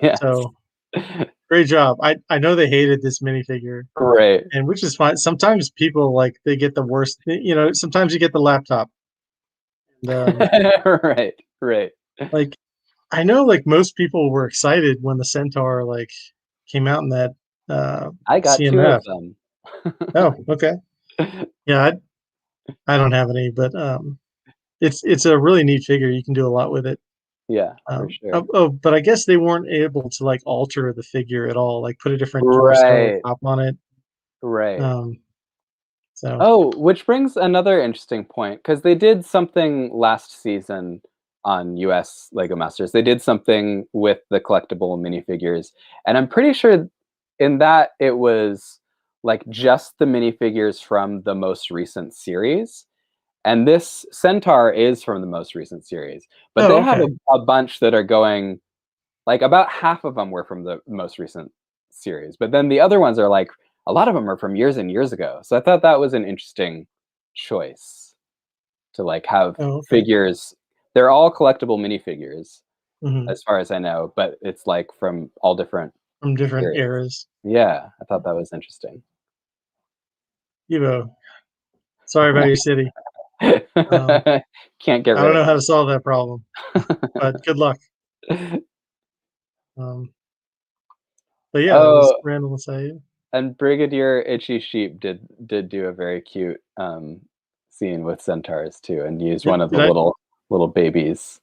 Yes. So great job. I know they hated this minifigure, Right. and which is fine. Sometimes people like they get the worst. Sometimes you get the laptop. And, Right. Right. like I know, like most people were excited when the Centaur like came out in that I got 2 CMF. of them. Oh, okay. Yeah, I don't have any, but it's a really neat figure. You can do a lot with it. Yeah, for sure. But I guess they weren't able to like alter the figure at all, like put a different torso or Right. top on it. Right. Um, so Oh, which brings another interesting point because they did something last season on US Lego Masters. They did something with the collectible minifigures, and I'm pretty sure in that it was like just the minifigures from the most recent series. And this Centaur is from the most recent series, but oh, they have okay. a bunch that are going like about half of them were from the most recent series, but then the other ones are like a lot of them are from years and years ago. So I thought that was an interesting choice to like have Oh, okay. figures. They're all collectible minifigures, Hmm. as far as I know, but it's like from all different From different periods. eras. Yeah, I thought that was interesting. Evo. Sorry about your city. Can't get I rid don't of know how to solve that problem, but good luck. them. Um, but yeah, that was Oh, random to say. and Brigadier Itchy Sheep did do a very cute scene with centaurs too, and used one of the Did I little babies.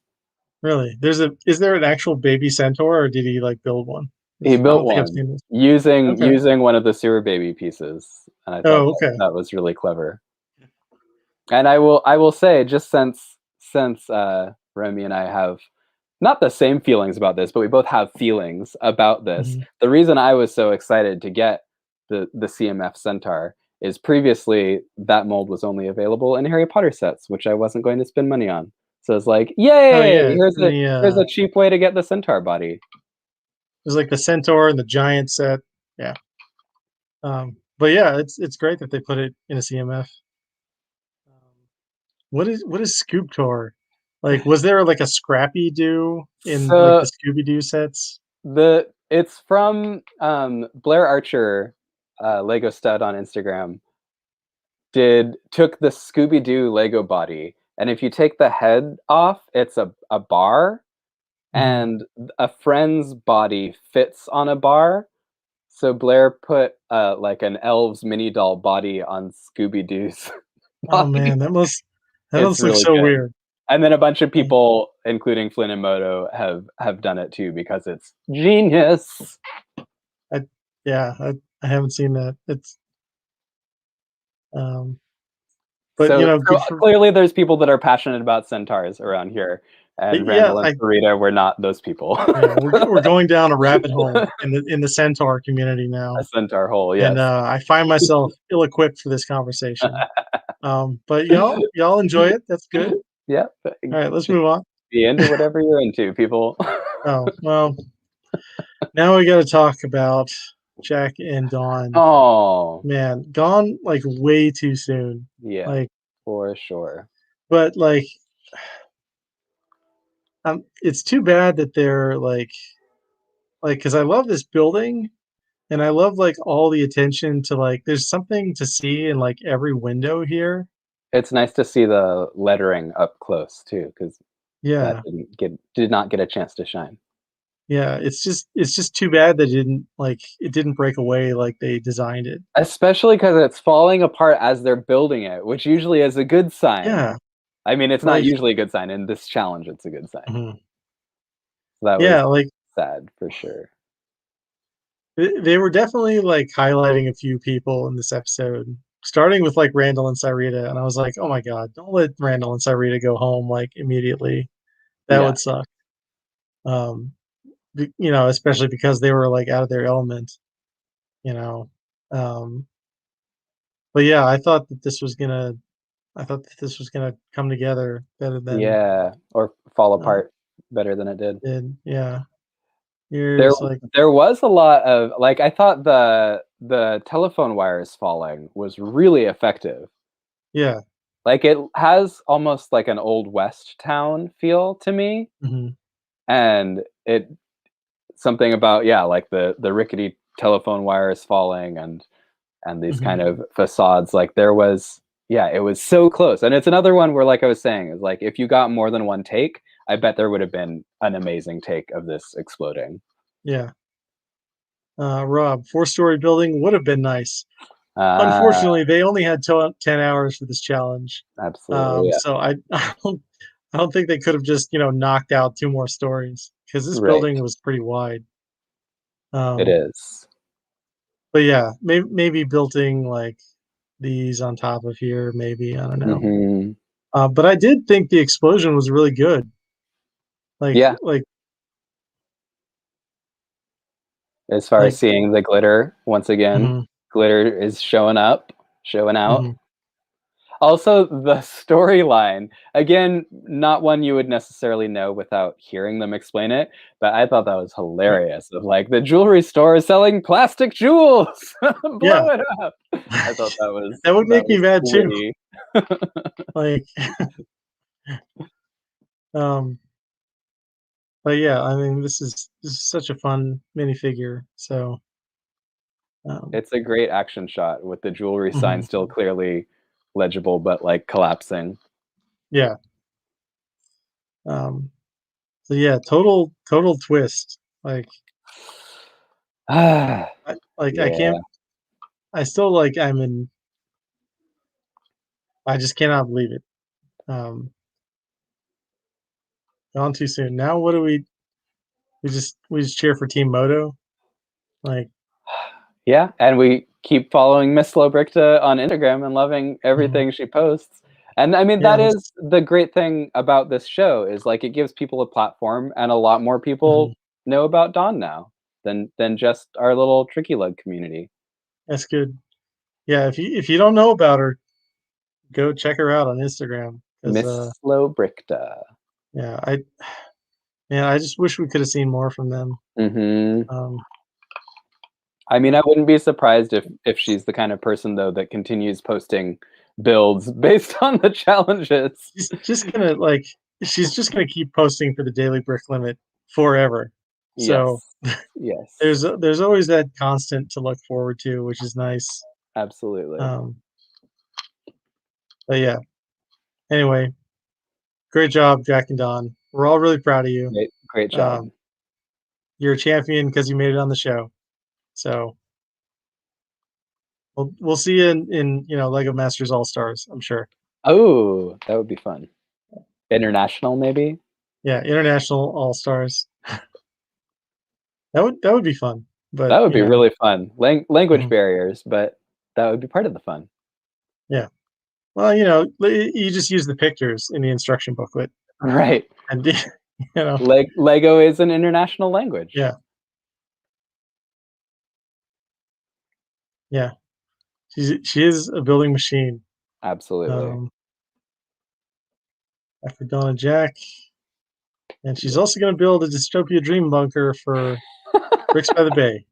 really? Is there an actual baby centaur, or did he like build one? He I built don't think I've one seen this. Okay. using one of the sewer baby pieces, and I thought Oh, okay. that was really clever. And I will say, just since Remy and I have not the same feelings about this, but we both have feelings about this. Mhm. The reason I was so excited to get the CMF Centaur is previously that mold was only available in Harry Potter sets, which I wasn't going to spend money on. So it's like, Oh yay! yeah, it's in the Here's a cheap way to get the Centaur body. there's like the centaur and the giant set. Yeah. But yeah, it's great that they put it in a CMF. What is Scoop Tour? Like, was there like a Scrappy Doo in like the So Scooby Doo sets? it's from Blair Archer, Lego Stud on Instagram. Took the Scooby Doo Lego body, and if you take the head off, it's a bar, Mhm. and a friend's body fits on a bar. So Blair put like an elves mini doll body on Scooby Doo's Oh body. man, that It's must look really so good. weird. And then a bunch of Um, people, including Flynn and Moto, have done it too because it's genius. I yeah, I haven't seen that. Um, but So good for clearly, there's people that are passionate about centaurs around here, and yeah. Randall and Sarita were not those people. Yeah, we're going down a rabbit hole in the centaur community A now, centaur hole, and yes. I find myself ill-equipped for this conversation. But y'all enjoy it. That's good. Yep. All right, let's move on. Be into whatever you're into, people. Oh well, now we got to talk about Jack and Dawn. Oh, Man, gone like way too soon. yeah, Like, for sure. but like, it's too bad that they're like, because I love this building and I love like all the attention to like. There's something to see in like every window here. It's nice to see the lettering up close too, because that Yeah, did not get a chance to shine. yeah. It's just too bad that it didn't break away like they designed it. Especially because it's falling apart as they're building it, which usually is a good sign. Yeah, I mean, it's not like usually a good sign. In this challenge, it's a good sign. mhm. That was Yeah, like sad for sure. they were definitely like highlighting a few people in this episode, starting with like Randall and Sarita, and I was like, oh my god, don't let Randall and Sarita go home like immediately. That Yeah. would suck. Um, especially because they were like out of their element. You know, um, but yeah, I thought that this was gonna come together better than Yeah, or fall uh, apart better than it did. did. Yeah, There here's like there was a lot of like I thought the telephone wires falling was really effective. yeah, Like it has almost like an old west town feel to me, Hmm. and it something about like the rickety telephone wires falling and these Hmm. kind of facades. Like there was it was so close, and it's another one where, like I was saying, is like if you got more than one take, I bet there would have been an amazing take of this exploding. Yeah. Rob, four-story building would have been nice. Ah, Unfortunately, they only had 10 hours for this challenge. absolutely, yeah, So I don't think they could have just, knocked out two more stories because this right. building was pretty wide. It Um, is. but yeah, maybe building like these on top of here, maybe, I don't know. Hmm. But I did think the explosion was really good. Like Yeah, like as far as like seeing the glitter once again, mhm, glitter is showing up, showing out. mhm. Also, the storyline, again, not one you would necessarily know without hearing them explain it, but I thought that was Yeah. hilarious. Of like the jewelry store is selling plastic jewels, blow Yeah. it up. I thought That would that make me was mad too. witty. Like, um, but yeah, I mean, this is such a fun minifigure. So, um, It's a great action shot with the jewelry sign mhm, still clearly legible, but like collapsing. yeah. Um, so yeah, total twist. Like, Ah, I yeah. can't. I still like. I'm in. I just cannot believe it. Um, Gone too soon. Now, what do we? We just cheer for Team Moto. Like, Yeah, and we keep following Miss Slowbrickta on Instagram and loving mhm, everything she posts. And I mean, yeah, that is the great thing about this show is like it gives people a platform, and a lot more mhm, people know about Dawn now than just our little Tricky Leg community. that's good. Yeah, if you don't know about her, go check her out on Instagram. Because Miss Slowbrickta. yeah, I just wish we could have seen more from them. Hmm. Um, I mean, I wouldn't be surprised if she's the kind of person though that continues posting builds based on the challenges. she's just gonna keep posting for the daily brick limit forever. So Yes. Yes. there's always that constant to look forward to, which is nice. Absolutely. Um, but yeah, anyway, great job, Jack and Don. We're all really proud of you. Great job. Um, you're a champion because you made it on the show. So we'll see you in Lego Masters All Stars. I'm sure. Oh, that would be fun. International, maybe? Yeah, international All Stars. That would be fun. But That would be really fun. Language mhm, barriers, but that would be part of the fun. yeah. Well, you just use the pictures in the instruction booklet, Right. and you know, Lego is an international language. yeah, yeah. She is a building machine. Absolutely. Um, after Dawn and Jack, and she's Yeah. also going to build a dystopia dream bunker for Bricks by the Bay.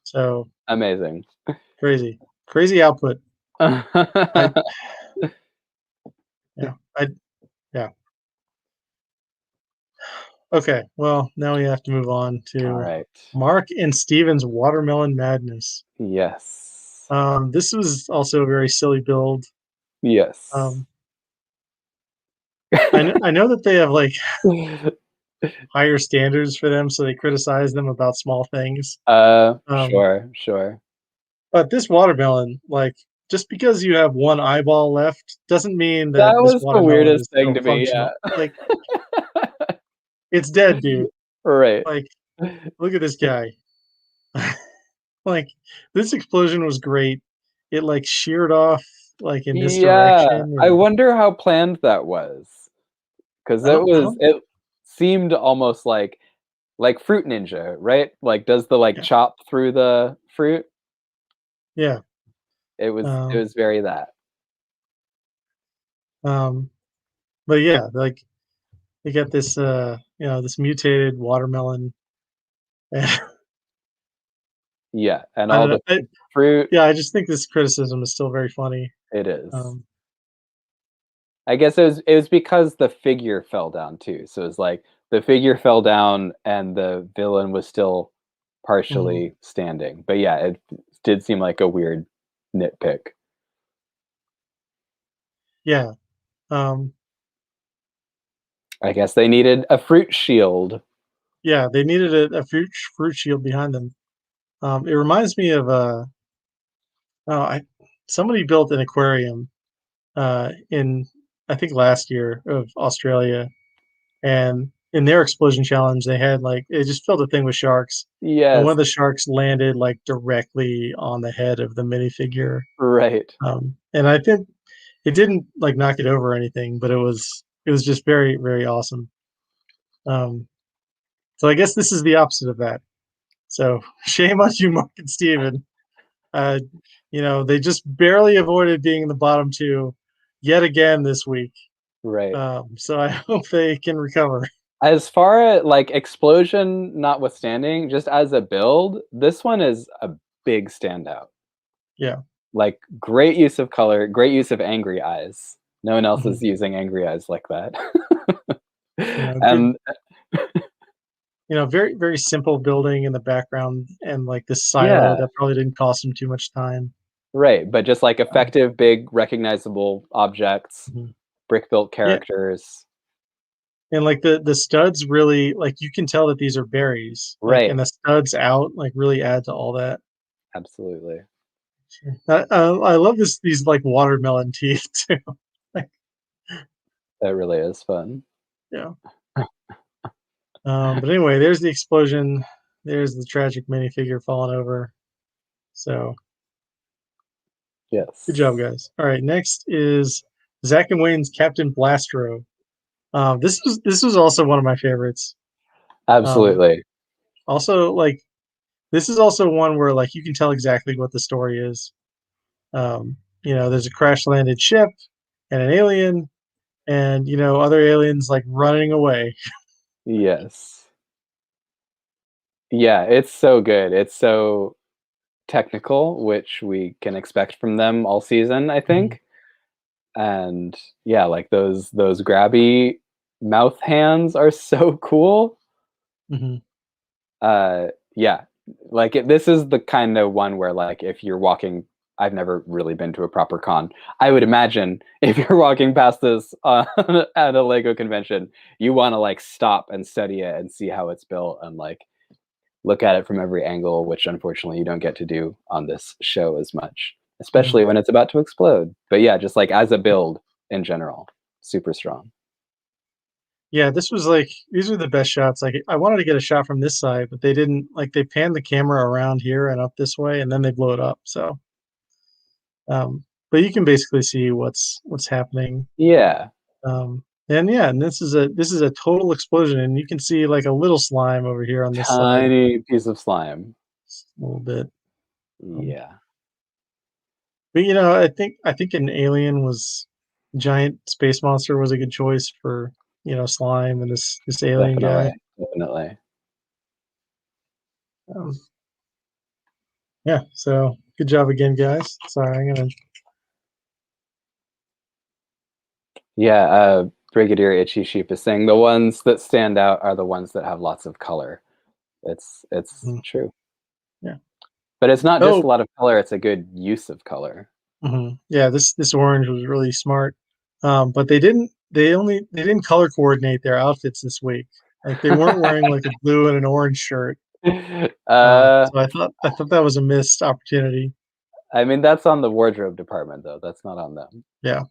So Amazing. crazy output. I yeah, I yeah. Okay, well now we have to move on All to right. Mark and Steven's watermelon madness. Yes. This was also a very silly build. Yes. Um, I know that they have like higher standards for them, so they criticize them about small things. Um, Sure, sure. but this watermelon, like, just because you have one eyeball left doesn't mean That that this was the watermelon is weirdest thing still to me, yeah. functional. Like, it's dead, dude. Right. Like, look at this guy. Like, this explosion was great. It like sheared off like in this Yeah, direction, I and wonder how planned that was, because I don't. it seemed almost like Fruit Ninja, right? Like, does the, like, Yeah, chop through the fruit? yeah. It Um, was very that. um, but yeah, like they got this, this mutated watermelon. Yeah, and I all don't know. the fruit, Yeah, I just think this criticism is still very funny. it is. Um, I guess it was because the figure fell down too. So it's like the figure fell down and the villain was still partially standing. But yeah, it did seem like a weird nitpick. Yeah. Um, I guess they needed a fruit shield. yeah, they needed a fruit shield behind them. It reminds me of oh, I somebody built an aquarium in I think last year of Australia, and in their explosion challenge, they had like it just filled the thing with sharks, and one Yes, of the sharks landed like directly on the head of the minifigure. right. And I think it didn't like knock it over or anything, but it was just very very awesome. Um, so I guess this is the opposite of that. So shame on you, Mark and Steven. Uh, they just barely avoided being in the bottom two yet again this week. Right. So I hope they can recover. As far as like explosion notwithstanding, just as a build, this one is a big standout. Yeah. Like great use of color, great use of angry eyes. No one else is Mhm. using angry eyes like that. Good. And Very very simple building in the background, and like this silo yeah, that probably didn't cost them too much time. right. But just like Um, effective, big, recognizable objects, mhm. brick built Yeah, characters. and like the studs really like you can tell that these are berries. Like and Right. the studs out like really add to all that. Absolutely. I love these like watermelon teeth too. Like, That really is fun. yeah. But anyway, there's the explosion. There's the tragic minifigure falling over. So good job, Yes. guys. All right, next is Zach and Wayne's Captain Blastro. This was also one of my favorites. Um, Absolutely. Also, like this is also one where like you can tell exactly what the story is. There's a crash landed ship and an alien, and other aliens like running away. Yes. Yeah, it's so good. It's so technical, which we can expect from them all season, I Mhm, think. And yeah, like those grabby mouth hands are so cool. mhm, Yeah, like this is the kind of one where like if you're walking, I've never really been to a proper con. I would imagine if you're walking past this at a Lego convention, you want to like stop and study it and see how it's built and like look at it from every angle, which unfortunately you don't get to do on this show as much, mhm. especially when it's about to explode. But yeah, just like as a build in general, super strong. Yeah, this was like these were the best shots. Like I wanted to get a shot from this side, but they didn't. Like they panned the camera around here and up this way, and then they blow it up. So, but you can basically see what's happening. Yeah, And yeah, and this is a total explosion, and you can see like a little slime over here on this side, tiny piece of slime. a little bit. Um, Yeah, but I think an alien was giant space monster was a good choice for slime and this alien guy. definitely, definitely. Um, yeah, so good job again, guys. Sorry, I'm gonna. Yeah, Brigadier Itchy Sheep is saying the ones that stand out are the ones that have lots of color. It's Mhm, true, yeah. but it's not just Oh, a lot of color; it's a good use of color. yeah. This orange was really smart. But they didn't color coordinate their outfits this week. Like they weren't wearing like a blue and an orange shirt. uh, So I thought that was a missed opportunity. I mean that's on the wardrobe department though. That's not on them. Yeah.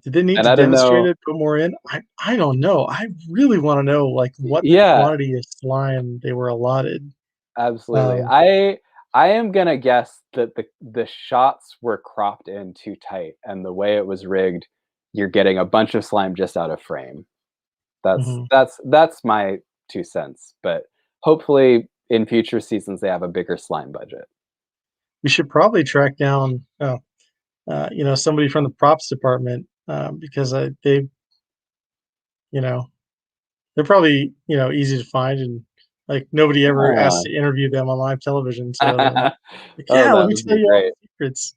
Did they need And to I don't demonstrate know. it, put more in? I don't know. I really want to know like what the Yeah, quantity of slime they were allotted. absolutely. Um, I am gonna guess that the shots were cropped in too tight, and the way it was rigged, you're getting a bunch of slime just out of frame. That's mhm. that's that's my 2 cents. But hopefully, in future seasons, they have a bigger slime budget. We should probably track down, somebody from the props department because you know, they're probably easy to find and like nobody ever asks Ah. to interview them on live television. So they're like, Oh, yeah, let that me would tell be you all great. the secrets.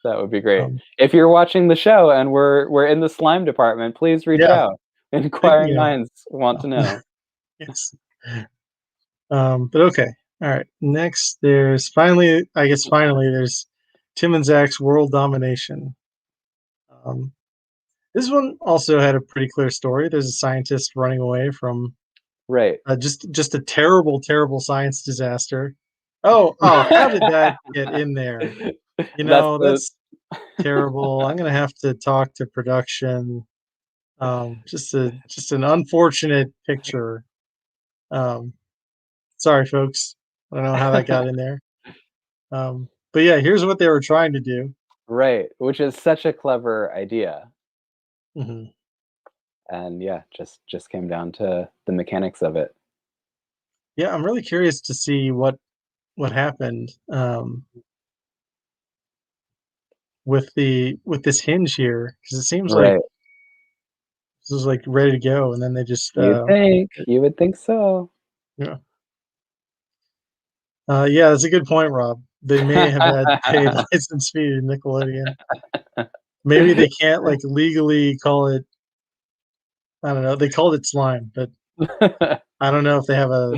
That would be great. Um, If you're watching the show and we're in the slime department, please reach yeah, out. Inquiring yeah. minds want to know. Yes. But okay. All right. Next, there's finally, I guess, there's Tim and Zach's World Domination. Um, this one also had a pretty clear story. There's a scientist running away from Right. just a terrible, terrible science disaster. Oh, how did that get in there? That's the That's terrible. I'm gonna have to talk to production. Just an unfortunate picture. Um, sorry, folks. I don't know how that got in there. But yeah, here's what they were trying to do. right, which is such a clever idea. Mhm. And yeah, just came down to the mechanics of it. Yeah, I'm really curious to see what happened with this hinge here because it seems like Right. this was like ready to go, and then they just You would think so. yeah. Yeah, that's a good point, Rob. They may have had paid license fee to Nickelodeon. Maybe they can't like legally call it. I don't know. They called it slime, but I don't know if they have a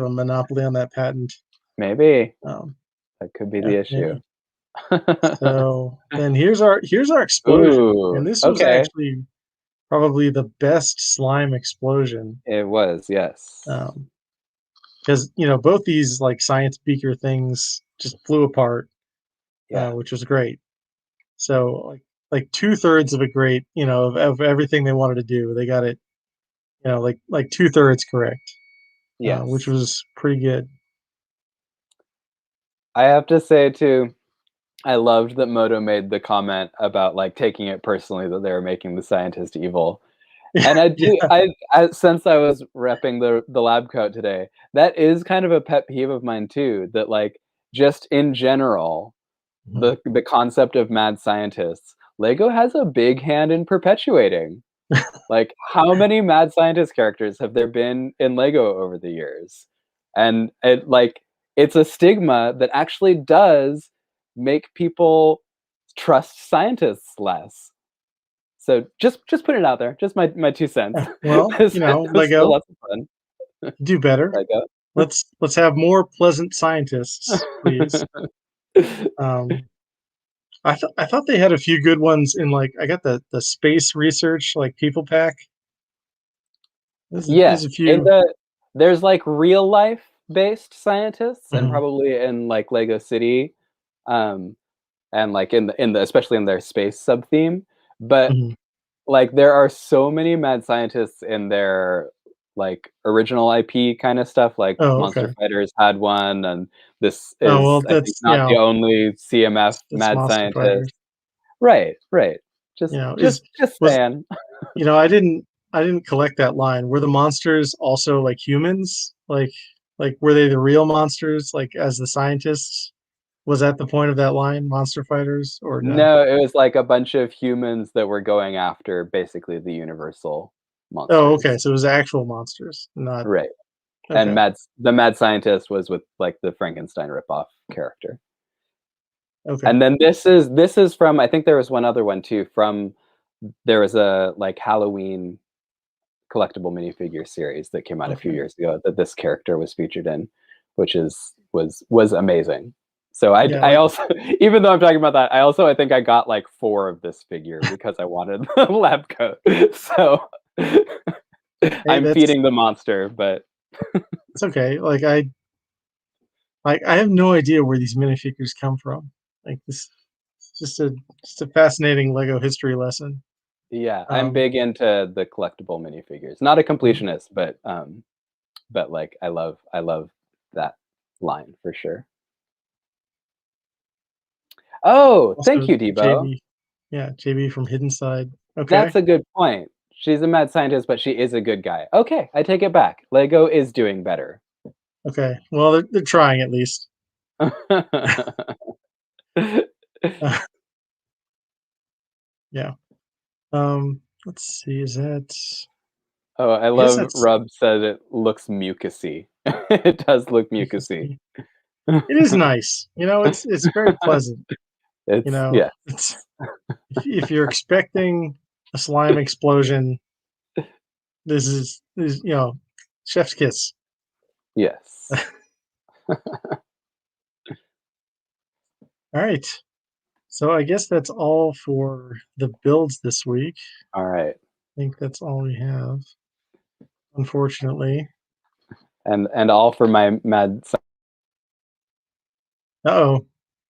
monopoly on that patent. Maybe. Um, That could be yeah, the issue. maybe. So then here's our explosion, and Ooh, this was okay. actually probably the best slime explosion. It was, yes. Because both these like science beaker things just flew apart, Yeah. which was great. So like 2/3 of a great, of everything they wanted to do, they got it, like 2/3 correct, which Yes. was pretty good. I have to say too, I loved that Moto made the comment about like taking it personally that they were making the scientist evil. And I do Yeah. I since I was repping the lab coat today, that is kind of a pet peeve of mine too, that like just in general, Mhm. the concept of mad scientists, Lego has a big hand in perpetuating. Like, how many mad scientist characters have there been in Lego over the years? And it's a stigma that actually does make people trust scientists less. So just put it out there. Just my 2 cents. Well, It was still Lego, lots of fun. do better. Lego. Let's have more pleasant scientists, please. Um, I thought they had a few good ones in like I got the space research like people pack. There's Yes, a few. there's, like, real life based scientists and Mhm, probably in, like, Lego City, um, and, like, in the especially in their space sub-theme, but, mhm. like, there are so many mad scientists in their, like, original IP kinda stuff, like, Oh, Monster okay. Fighters had one, and this Oh, well, is, I think, not the only CMF it's mad Monster Fighters. scientist. Right, right. Is Just was saying. I didn't collect that line. Were the monsters also like humans? Like were they the real monsters like as the scientists? Was that the point of that line, Monster Fighters, or no? No, it was like a bunch of humans that were going after basically the universal Oh, okay. monsters. So it was actual monsters, not Right. And okay. the mad scientist was with like the Frankenstein ripoff character. Okay. And then this is from, I think there was one other one too from, there was a like Halloween collectible minifigure series that came out a few Okay. years ago that this character was featured in, which was amazing. So I Yeah, I like also even though I'm talking about that, I think I got like 4 of this figure because I wanted the lab coat. So hey, I'm that's feeding the monster, but it's okay. Like I have no idea where these minifigures come from. Like this it's just a fascinating Lego history lesson. yeah, I'm Um, big into the collectible minifigures. Not a mhm. completionist, but like I love that line for sure. Oh, thank Also you, Debo. JB. Yeah, JB from Hidden Side. Okay. That's a good point. She's a mad scientist, but she is a good guy. Okay, I take it back. Lego is doing better. Okay. Well, they're trying at least. Uh, yeah. Let's see. Is that? Oh, I I guess love that's Rub said it looks mucusy. It does look mucusy. interesting. It is nice. It's very pleasant. It's yeah. It's, if you're expecting a slime explosion, this is chef's kiss. Yes. All right. So I guess that's all for the builds this week. All right. I think that's all we have, unfortunately. And all for my mad Uh-oh.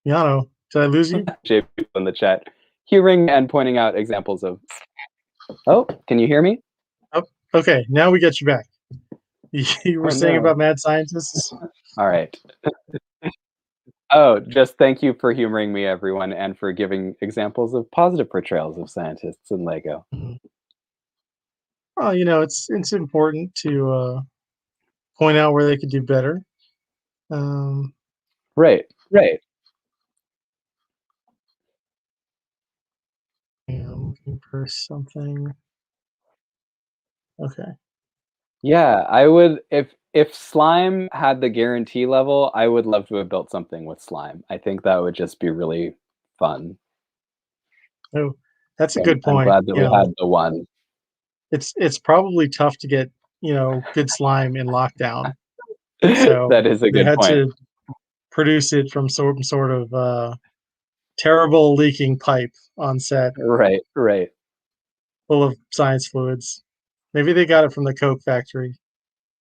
Llano, did I lose you? people in the chat, hearing and pointing out examples of. Oh, can you hear me? Oh, okay. Now we get you back. You were saying no. about mad scientists? All right. Oh, just thank you for humoring me, everyone, and for giving examples of positive portrayals of scientists in Lego. Well, it's important to point out where they could do better. Right. I'm looking for something. Okay. Yeah, I would if slime had the guarantee level, I would love to have built something with slime. I think that would just be really fun. Oh, that's a So good I'm point. glad that we had the one. It's probably tough to get good slime in lockdown. So That is a they good had point. to produce it from some sort of terrible leaking pipe on set, Right. full of science fluids. Maybe they got it from the Coke factory,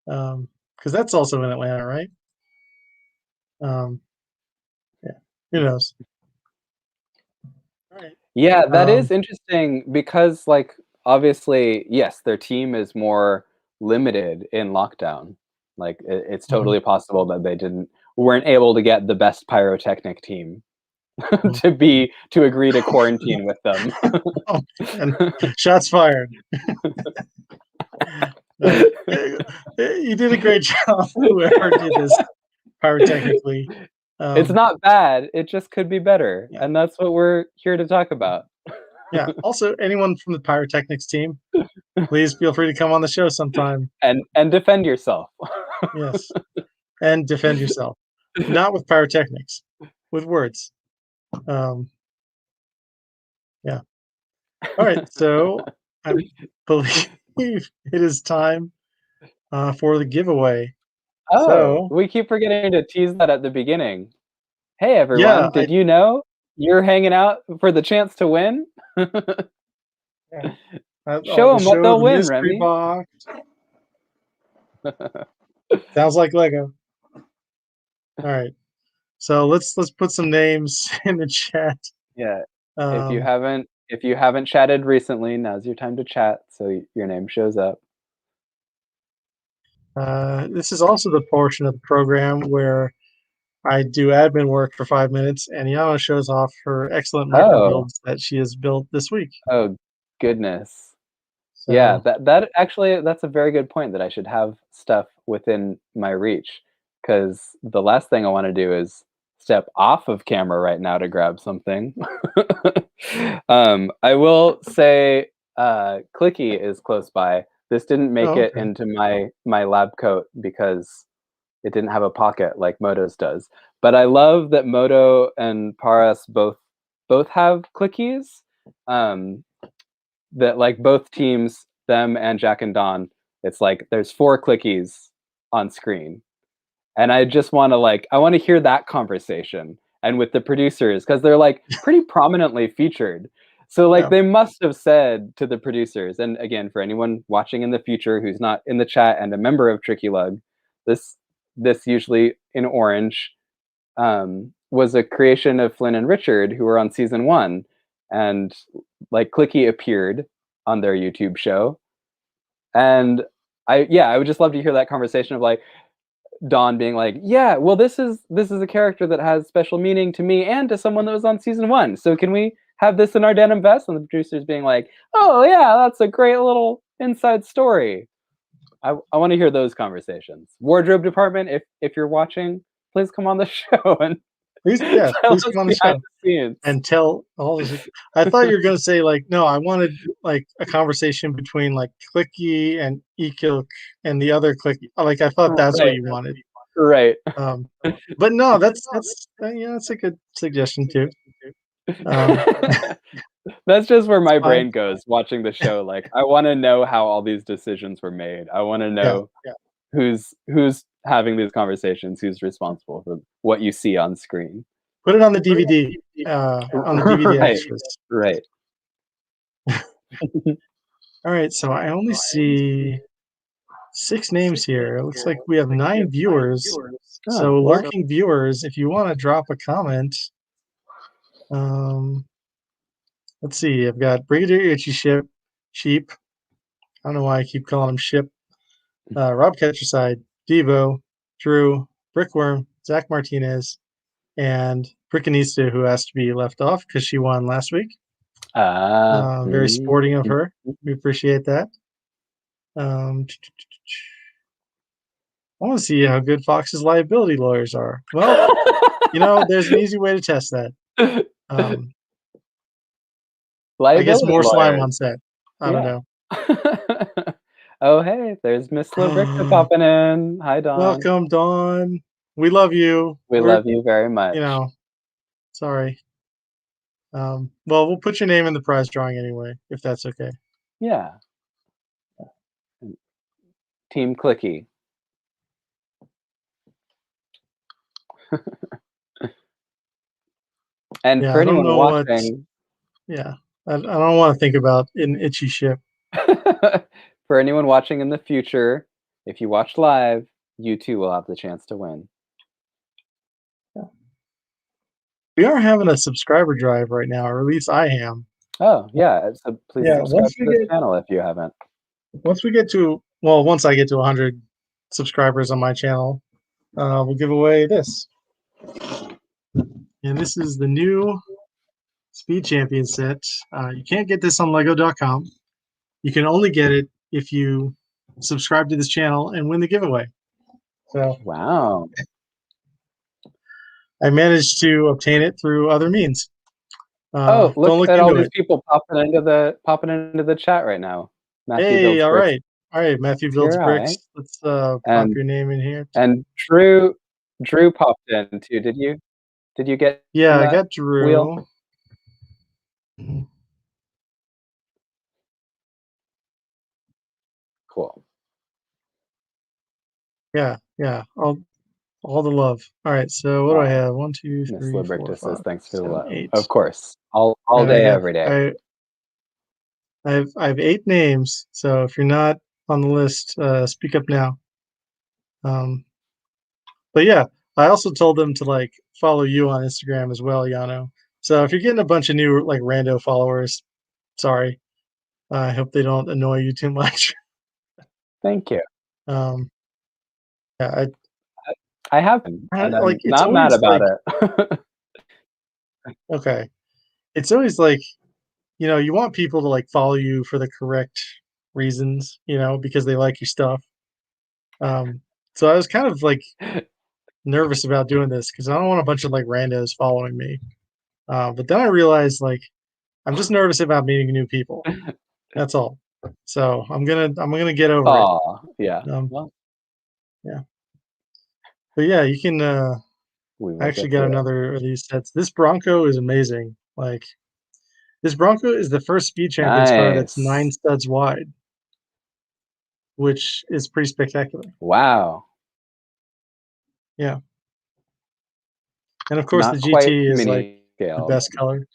because that's also in Atlanta, right? Yeah, who knows? All right. Yeah, that is interesting because, like, obviously, yes, their team is more limited in lockdown. Like, it's totally possible that they weren't able to get the best pyrotechnic team to agree to quarantine with them. Oh, and shots fired. You did a great job, whoever did this pyrotechnically. It's not bad. It just could be better, Yeah. and that's what we're here to talk about. Yeah. Also, anyone from the pyrotechnics team, please feel free to come on the show sometime. And defend yourself. Yes, and defend yourself, not with pyrotechnics, with words. Yeah. All right. So I believe it is time for the giveaway. Oh, So we keep forgetting to tease that at the beginning. Hey, everyone, yeah, did you know you're hanging out for the chance to win? Show them what they'll the win, mystery Remy. box. Sounds like Lego. All right. So let's put some names in the chat. Yeah. If you haven't chatted recently, now's your time to chat so your name shows up. This is also the portion of the program where I do admin work for 5 minutes, and Yana shows off her excellent micro builds that she has built this week. Oh, goodness. So, Yeah, that actually, that's a very good point that I should have stuff within my reach, because the last thing I want to do is step off of camera right now to grab something. I will say Clicky is close by. This didn't make it into my lab coat because it didn't have a pocket like Moto's does. But I love that Moto and Paras both have clickies. That like both teams, them and Jack and Don, it's like there's 4 clickies on screen. And I just want to I want to hear that conversation and with the producers, because they're like pretty prominently featured. So they must have said to the producers, and again, for anyone watching in the future who's not in the chat and a member of Tricky Lug, this usually in orange was a creation of Flynn and Richard, who were on season 1, and Clicky appeared on their YouTube show, and I would just love to hear that conversation of Dawn being like, yeah, well, this is a character that has special meaning to me and to someone that was on season 1. So can we have this in our denim vest? And the producers being like, oh yeah, that's a great little inside story. I want to hear those conversations. Wardrobe department, if you're watching, please come on the show and please come on the show and tell all this. I thought you were going to say no, I wanted a conversation between Clicky and Ekilk and the other Clicky. I thought that's what you wanted. Right. But no, that's a good suggestion too. That's just where my fine. brain goes watching the show. Like, I want to know how all these decisions were made. I want to know who's having these conversations, who's responsible for what you see on screen. Put it on the DVD. On the DVD Right. extras. Right. All right, so I only see 6 names here. It looks like we have 9 viewers. So well. lurking viewers, if you want to drop a comment, let's see. I've got Brigadier Itchy Sheep. I don't know why I keep calling him Ship. Rob Ketcherside, Devo, Drew, Brickworm, Zach Martinez, and Brickanista, who has to be left off because she won last week. Very sporting of her. We appreciate that. I want to see how good Fox's liability lawyers are. Well, there's an easy way to test that. I guess more slime on set. I don't know. Oh, hey, there's Miss Labricka popping in. Hi, Dawn. Welcome, Dawn. We love you. We love you very much. Sorry. Well, we'll put your name in the prize drawing anyway, if that's okay. Yeah. Team Clicky. And for anyone watching, I don't want to think about an itchy ship. For anyone watching in the future, if you watch live, you too will have the chance to win. We are having a subscriber drive right now, or at least I am. Oh, yeah. So please subscribe to this channel if you haven't. Once I get to 100 subscribers on my channel, we'll give away this. And this is the new Speed Champion set. You can't get this on Lego.com. You can only get it if you subscribe to this channel and win the giveaway. So wow. I managed to obtain it through other means. Look at all these people popping into the chat right now. Matthew all right. Matthew Builds Bricks. Let's pop your name in here. And Drew popped in too. Did you get? Yeah, I got Drew. Wheel? Cool. Yeah. All the love. All right, so what do I have? 1, 2, 3, Miss 4, 5, says thanks for the love. 8. Of course, all day, every day. I have 8 names. So if you're not on the list, speak up now. But yeah, I also told them to follow you on Instagram as well, Llano. So if you're getting a bunch of new rando followers, sorry. I hope they don't annoy you too much. Thank you. Yeah, I haven't. I'm it's not mad about it. Okay. It's always you want people to follow you for the correct reasons, because they like your stuff. So I was kind of nervous about doing this because I don't want a bunch of randos following me. But then I realized I'm just nervous about meeting new people. That's all. So I'm gonna get over it. Yeah. Yeah. But yeah, you can I actually got another of these sets. This Bronco is amazing. This Bronco is the first Speed Champions car that's 9 studs wide, which is pretty spectacular. Wow. Yeah. And of course, the GT is the best color.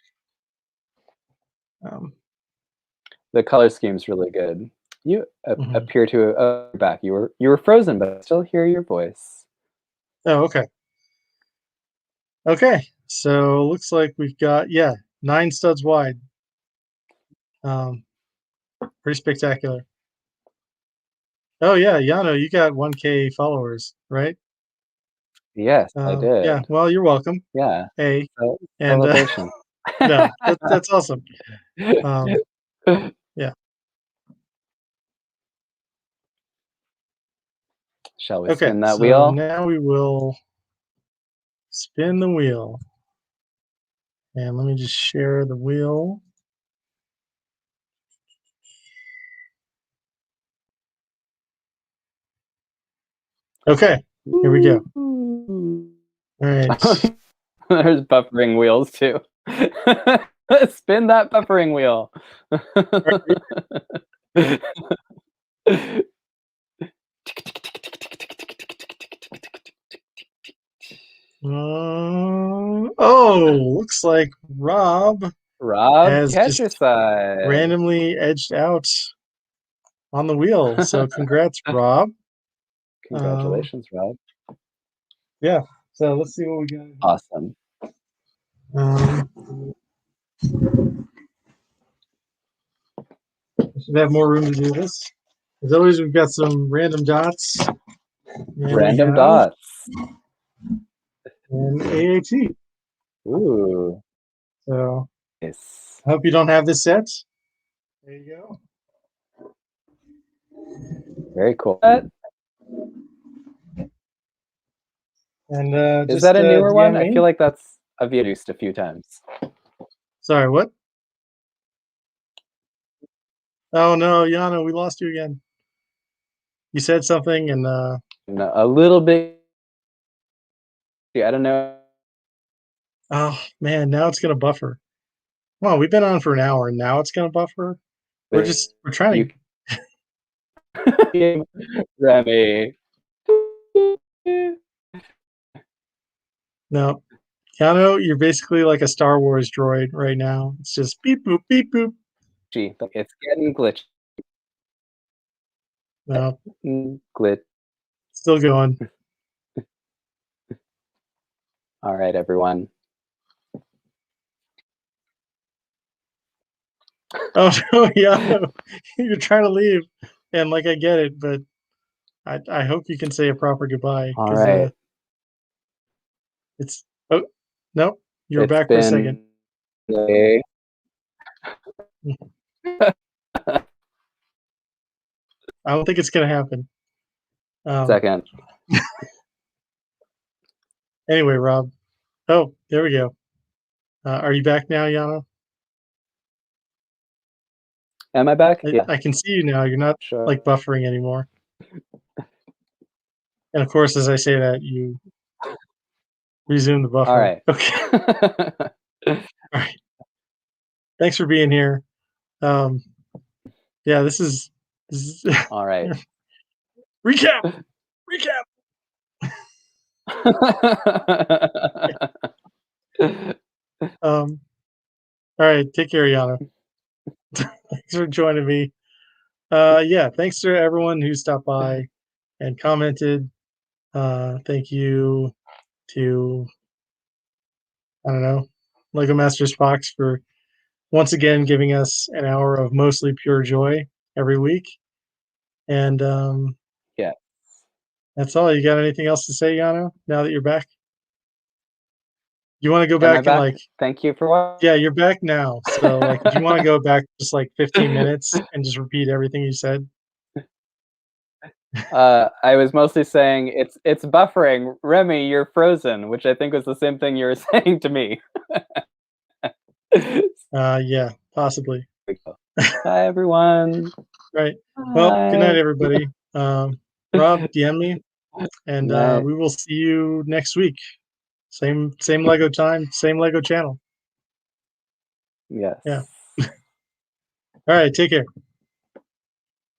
The color scheme's really good. You appear to back. You were frozen, but I still hear your voice. Oh, okay. Okay, so looks like we've got 9 studs wide. Pretty spectacular. Oh yeah, Llano, you got 1K followers, right? Yes, I did. Yeah, well, you're welcome. Yeah. And celebration. No, that's awesome. Yeah. Shall we spin that wheel? Now we will spin the wheel. And let me just share the wheel. Okay, here we go. All right. There's buffering wheels too. Spin that buffering wheel. Looks like Rob has catch just your side. randomly edged out on the wheel. So congrats, Rob. Congratulations, Rob. Yeah. So let's see what we got. Awesome. Should have more room to do this. As always, we've got some random dots. Random dots. And AAT. Ooh. So Nice. I hope you don't have this set. There you go. Very cool. And is that a newer one? I feel like I've used a few times. Sorry, what? Oh no, Llano, we lost you again. You said something and no, a little bit. I don't know. Oh man, now it's gonna buffer. Well, we've been on for an hour and now it's gonna buffer. We're trying to Remy. No. Llano, you're basically like a Star Wars droid right now. It's just beep boop, beep boop. Gee, it's getting glitchy. No. Glitch. Still going. All right, everyone. Oh no, Llano, you're trying to leave, and like I get it, but I hope you can say a proper goodbye. All right. It's no, you're back for a second. I don't think it's gonna happen. Second. Anyway, Rob. Oh, there we go. Are you back now, Llano? Am I back? Yeah. I can see you now. You're not like buffering anymore. And of course, as I say that, you resume the buffer. All right. Okay. All right. Thanks for being here. Yeah, this is all right. Recap. All right, take care, Llano. Thanks for joining me. Yeah, thanks to everyone who stopped by and commented. Thank you to I don't know, Lego Masters Fox for once again giving us an hour of mostly pure joy every week. And yeah, that's all. You got anything else to say, Llano? Now that you're back, you want to go back and like? Thank you for watching. Yeah, you're back now. So like, if you want to go back just like 15 minutes and just repeat everything you said. I was mostly saying it's buffering. Remy, you're frozen, which I think was the same thing you were saying to me. Yeah, possibly. Bye, everyone. Right. Well, good night, everybody. Rob, DM me, and we will see you next week. Same Lego time, same Lego channel. Yes. Yeah. All right. Take care.